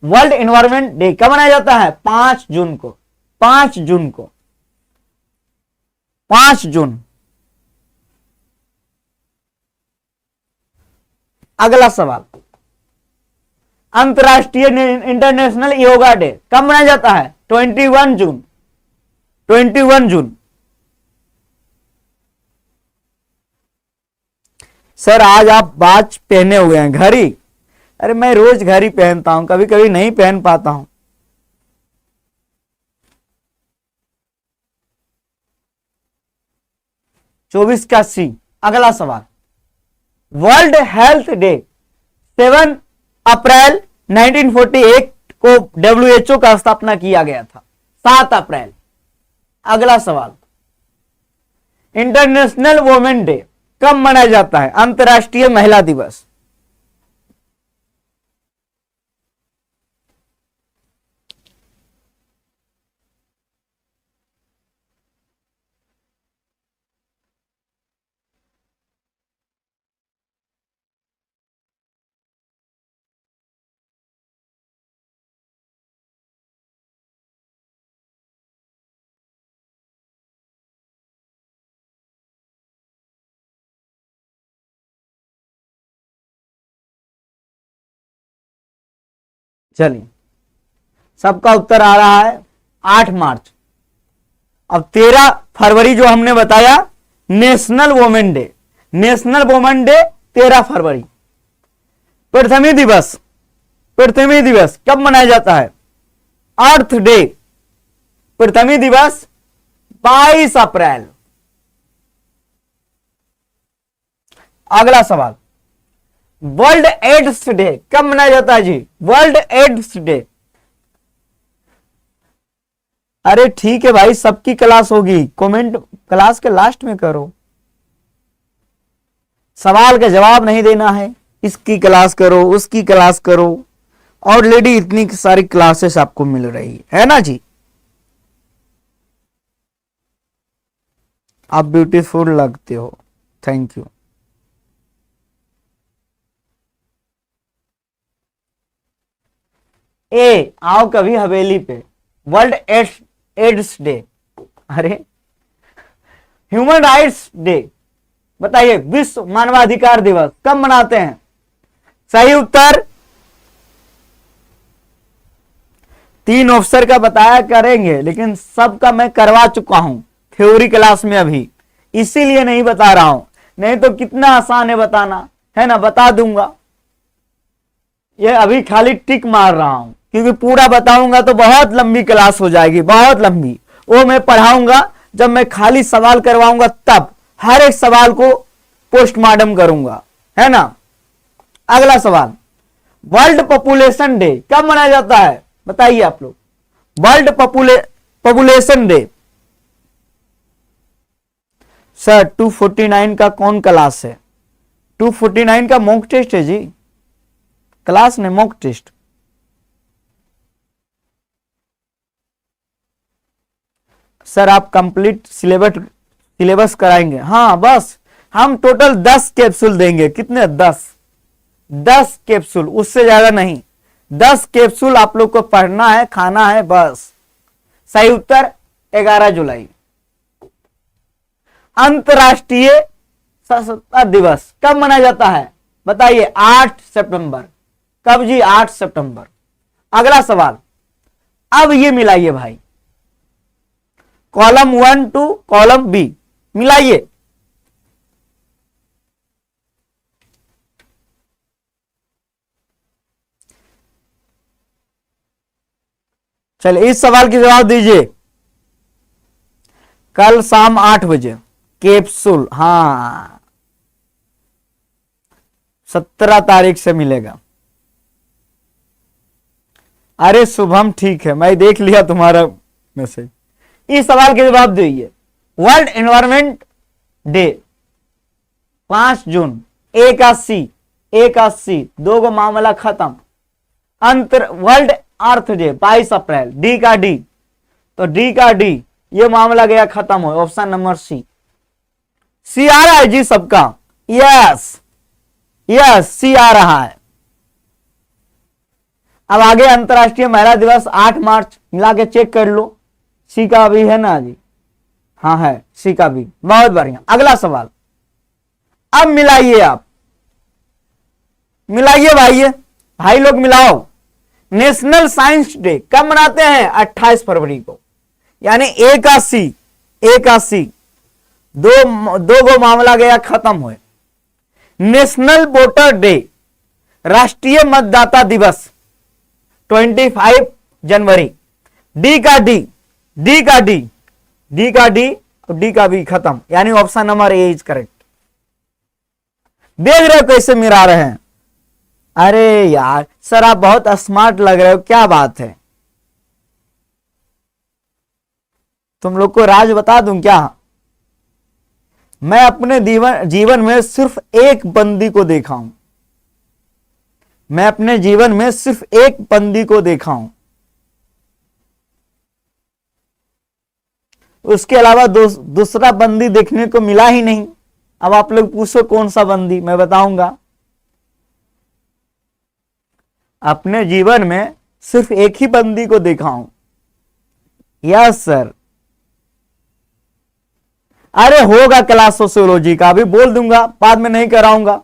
वर्ल्ड एनवायरमेंट डे कब मनाया जाता है? 5 जून को। 5 जून को। 5 जून। अगला सवाल, अंतरराष्ट्रीय इंटरनेशनल योगा डे कब मनाया जाता है? 21 जून। 21 जून। सर आज आप वॉच पहने हुए हैं, घड़ी। अरे मैं रोज घड़ी पहनता हूं, कभी कभी नहीं पहन पाता हूं। चौबीस का सी। अगला सवाल, वर्ल्ड हेल्थ डे 7 अप्रैल 1948 को WHO का स्थापना किया गया था। 7 अप्रैल। अगला सवाल, इंटरनेशनल वुमेन डे कब मनाया जाता है? अंतर्राष्ट्रीय महिला दिवस। चलिए, सबका उत्तर आ रहा है 8 मार्च। अब 13 फरवरी जो हमने बताया national women day. National women day 13 फरवरी। पृथ्वी दिवस, पृथ्वी दिवस कब मनाया जाता है? अर्थ डे, पृथ्वी दिवस 22 अप्रैल। अगला सवाल, वर्ल्ड एड्स डे कब मनाया जाता है जी? World ads day. अरे ठीक है भाई, सबकी क्लास होगी, कमेंट क्लास के लास्ट में करो। सवाल का जवाब नहीं देना है, इसकी क्लास करो, उसकी क्लास करो। ऑलरेडी इतनी सारी क्लासेस आपको मिल रही है ना जी। आप ब्यूटीफुल लगते हो, थैंक यू। ए आओ कभी हवेली पे, वर्ल्ड एड्स डे। अरे ह्यूमन राइट्स डे, बताइए विश्व मानवाधिकार दिवस कब मनाते हैं? सही उत्तर 3 ऑप्शन का बताया करेंगे, लेकिन सबका मैं करवा चुका हूं थ्योरी क्लास में अभी, इसीलिए नहीं बता रहा हूं। नहीं तो कितना आसान है बताना, है ना, बता दूंगा। ये अभी खाली टिक मार रहा हूं, क्योंकि पूरा बताऊंगा तो बहुत लंबी क्लास हो जाएगी, बहुत लंबी। वो मैं पढ़ाऊंगा जब मैं खाली सवाल करवाऊंगा, तब हर एक सवाल को पोस्टमार्टम करूंगा, है ना। अगला सवाल, वर्ल्ड पॉपुलेशन डे कब मनाया जाता है? बताइए आप लोग। वर्ल्ड पॉपुलेशन डे सर 249 का कौन क्लास है? 249 का मॉक टेस्ट है जी, क्लास ने मॉक टेस्ट। सर आप कंप्लीट सिलेबस कराएंगे? हाँ बस हम टोटल 10 कैप्सूल देंगे। कितने? 10 कैप्सूल, उससे ज्यादा नहीं। 10 कैप्सूल आप लोग को पढ़ना है, खाना है, बस। सही उत्तर 11 जुलाई। अंतर्राष्ट्रीय स्वच्छता दिवस कब मनाया जाता है? बताइए। 8 सितंबर। कब जी? 8 सितंबर। अगला सवाल, अब ये मिलाइए भाई, कॉलम 1 टू कॉलम बी मिलाइए। चलिए इस सवाल की जवाब दीजिए। कल शाम 8 बजे कैप्सूल, हाँ 17 तारीख से मिलेगा। अरे शुभम ठीक है, मैं देख लिया तुम्हारा मैसेज। इस सवाल के जवाब दीजिए। वर्ल्ड एनवायरमेंट डे 5 जून। ए का सी, 2 गो मामला खत्म। वर्ल्ड अर्थ डे 22 अप्रैल। डी का डी, तो डी का डी, ये मामला गया खत्म हो। ऑप्शन नंबर सी आ रहा है जी सबका? यस सी आ रहा है। अब आगे अंतर्राष्ट्रीय महिला दिवस 8 मार्च, मिला के चेक कर लो। सी का भी है ना जी? हाँ है, सी का भी। बहुत बढ़िया। अगला सवाल, अब मिलाइए, आप मिलाइए भाई लोग मिलाओ। नेशनल साइंस डे कब मनाते हैं? 28 फरवरी को। यानी ए का सी, दो गो मामला गया खत्म हुए। नेशनल वोटर डे, राष्ट्रीय मतदाता दिवस 25 जनवरी। डी का डी, डी का भी खत्म, यानी option number A is correct. देख रहे हो कैसे मिला रहे हैं? अरे यार सर आप बहुत स्मार्ट लग रहे हो, क्या बात है। तुम लोग को राज बता दूं क्या? मैं अपने जीवन में सिर्फ एक बंदी को देखा हूं। मैं अपने जीवन में सिर्फ एक बंदी को देखा हूं, उसके अलावा दूसरा बंदी देखने को मिला ही नहीं। अब आप लोग पूछो कौन सा बंदी, मैं बताऊंगा। अपने जीवन में सिर्फ एक ही बंदी को देखा हूं। Yes sir. अरे होगा क्लास सोशियोलॉजी का, अभी बोल दूंगा, बाद में नहीं कराऊंगा।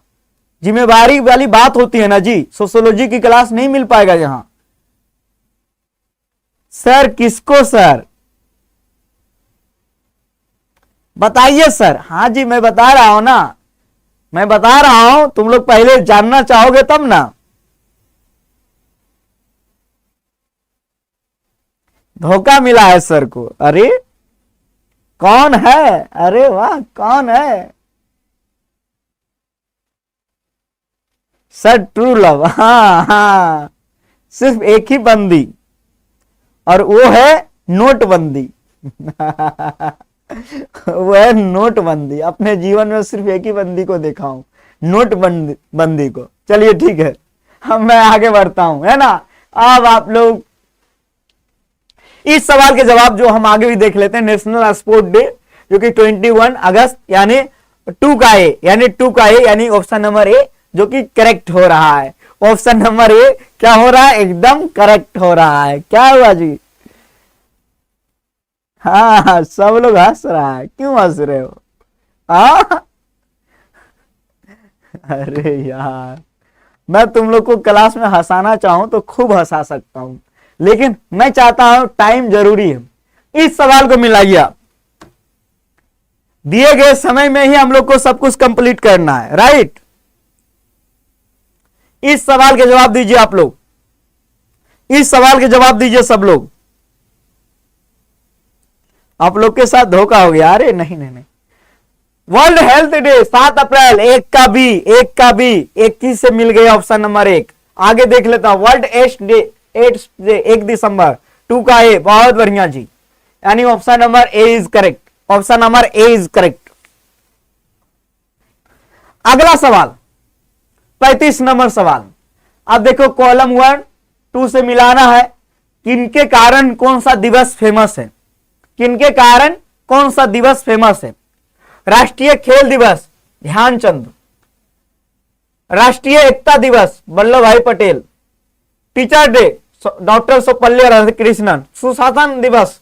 जिम्मेवारी वाली बात होती है ना जी, सोशियोलॉजी की क्लास नहीं मिल पाएगा यहां। सर किसको सर? बताइए सर। हाँ जी मैं बता रहा हूं ना, मैं बता रहा हूं, तुम लोग पहले जानना चाहोगे तब ना। धोखा मिला है सर को। अरे कौन है? अरे वाह कौन है? सर ट्रू लव, हाँ सिर्फ एक ही बंदी, और वो है नोटबंदी। वो है नोटबंदी। अपने जीवन में सिर्फ एक ही बंदी को देखा हूं, नोटबंदी को। चलिए ठीक है, अब मैं आगे बढ़ता हूं, है ना। अब आप लोग इस सवाल के जवाब जो हम आगे भी देख लेते हैं। नेशनल स्पोर्ट डे जो कि 21 अगस्त, यानी 2 का ए, यानी ऑप्शन नंबर ए जो कि करेक्ट हो रहा है। ऑप्शन नंबर ए क्या हो रहा है? एकदम करेक्ट हो रहा है। क्या हुआ जी? हाँ सब लोग हंस रहा है, क्यों हंस रहे हो? अरे यार मैं तुम लोग को क्लास में हंसाना चाहूं तो खूब हंसा सकता हूं, लेकिन मैं चाहता हूं टाइम जरूरी है। इस सवाल को मिलाइए आप। दिए गए समय में ही हम लोग को सब कुछ कंप्लीट करना है, राइट। इस सवाल के जवाब दीजिए आप लोग। इस सवाल के जवाब दीजिए सब लोग। आप लोग के साथ धोखा हो गया। अरे नहीं नहीं नहीं। वर्ल्ड हेल्थ डे 7 अप्रैल, एक का भी 21 से मिल गया ऑप्शन नंबर 1। आगे देख लेता हूं। वर्ल्ड एड्स डे 1 दिसंबर, 2 का ए। बहुत बढ़िया जी, यानी option number A is correct. Option number A is correct. अगला सवाल 35 नंबर सवाल। अब देखो कॉलम 1, 2 से मिलाना है। किनके कारण कौन सा दिवस फेमस है? किनके कारण कौन सा दिवस फेमस है? राष्ट्रीय खेल दिवस ध्यानचंद, राष्ट्रीय एकता दिवस वल्लभ भाई Patel, teacher day doctor Sarvepalli Radhakrishnan, सुशासन दिवस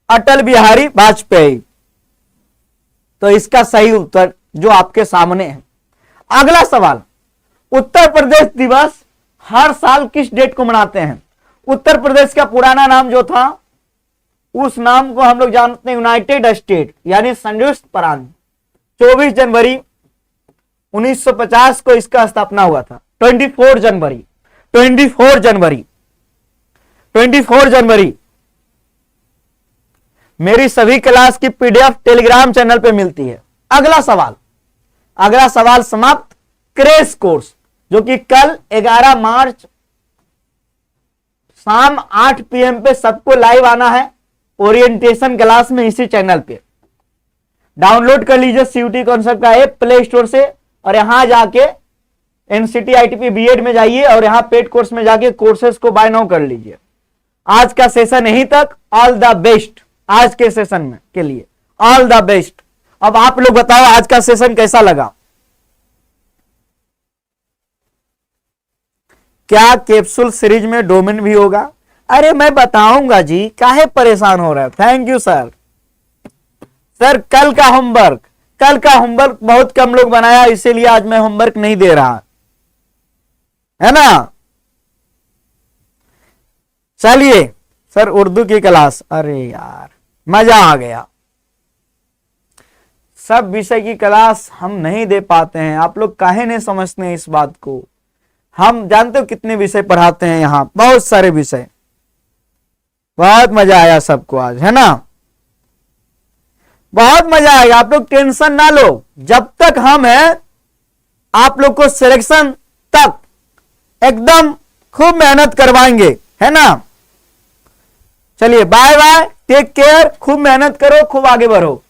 अटल बिहारी वाजपेयी। तो इसका सही उत्तर जो आपके सामने है। अगला सवाल, उत्तर प्रदेश दिवस हर साल किस डेट को मनाते हैं? उत्तर प्रदेश का पुराना नाम जो था उस नाम को हम लोग जानते हैं यूनाइटेड स्टेट यानी संयुक्त प्रांत। 24 जनवरी 1950 को इसका स्थापना हुआ था। 24 जनवरी मेरी सभी क्लास की पीडीएफ टेलीग्राम चैनल पे मिलती है। अगला सवाल समाप्त। क्रैश कोर्स जो कि कल 11 मार्च शाम 8 PM पे सबको लाइव आना है ओरिएंटेशन क्लास में इसी चैनल पे। डाउनलोड कर लीजिए सीयूटी कॉन्सेप्ट का ऐप प्ले स्टोर से और यहां जाके एनसीटी आईटीपी बीएड में जाइए और यहां पेड कोर्स में जाके कोर्सेज को बाय नाउ कर लीजिए। आज का सेशन यहीं तक। ऑल द बेस्ट आज के सेशन में के लिए, ऑल द बेस्ट। अब आप लोग बताओ आज का सेशन कैसा लगा? क्या कैप्सूल सीरीज में डोमेन भी होगा? अरे मैं बताऊंगा जी, काहे परेशान हो रहा है? Thank you sir. सर कल का होमवर्क बहुत कम लोग बनाया, इसीलिए आज मैं होमवर्क नहीं दे रहा, है ना। चलिए सर उर्दू की क्लास, अरे यार मजा आ गया। सब विषय की क्लास हम नहीं दे पाते हैं, आप लोग काहे नहीं समझते हैं इस बात को। हम जानते हो कितने विषय पढ़ाते हैं यहाँ, बहुत सारे विषय। बहुत मजा आया सबको आज, है ना। बहुत मजा आएगा, आप लोग टेंशन ना लो। जब तक हम हैं आप लोग को सिलेक्शन तक एकदम खूब मेहनत करवाएंगे, है ना। चलिए बाय बाय, टेक केयर, खूब मेहनत करो, खूब आगे बढ़ो।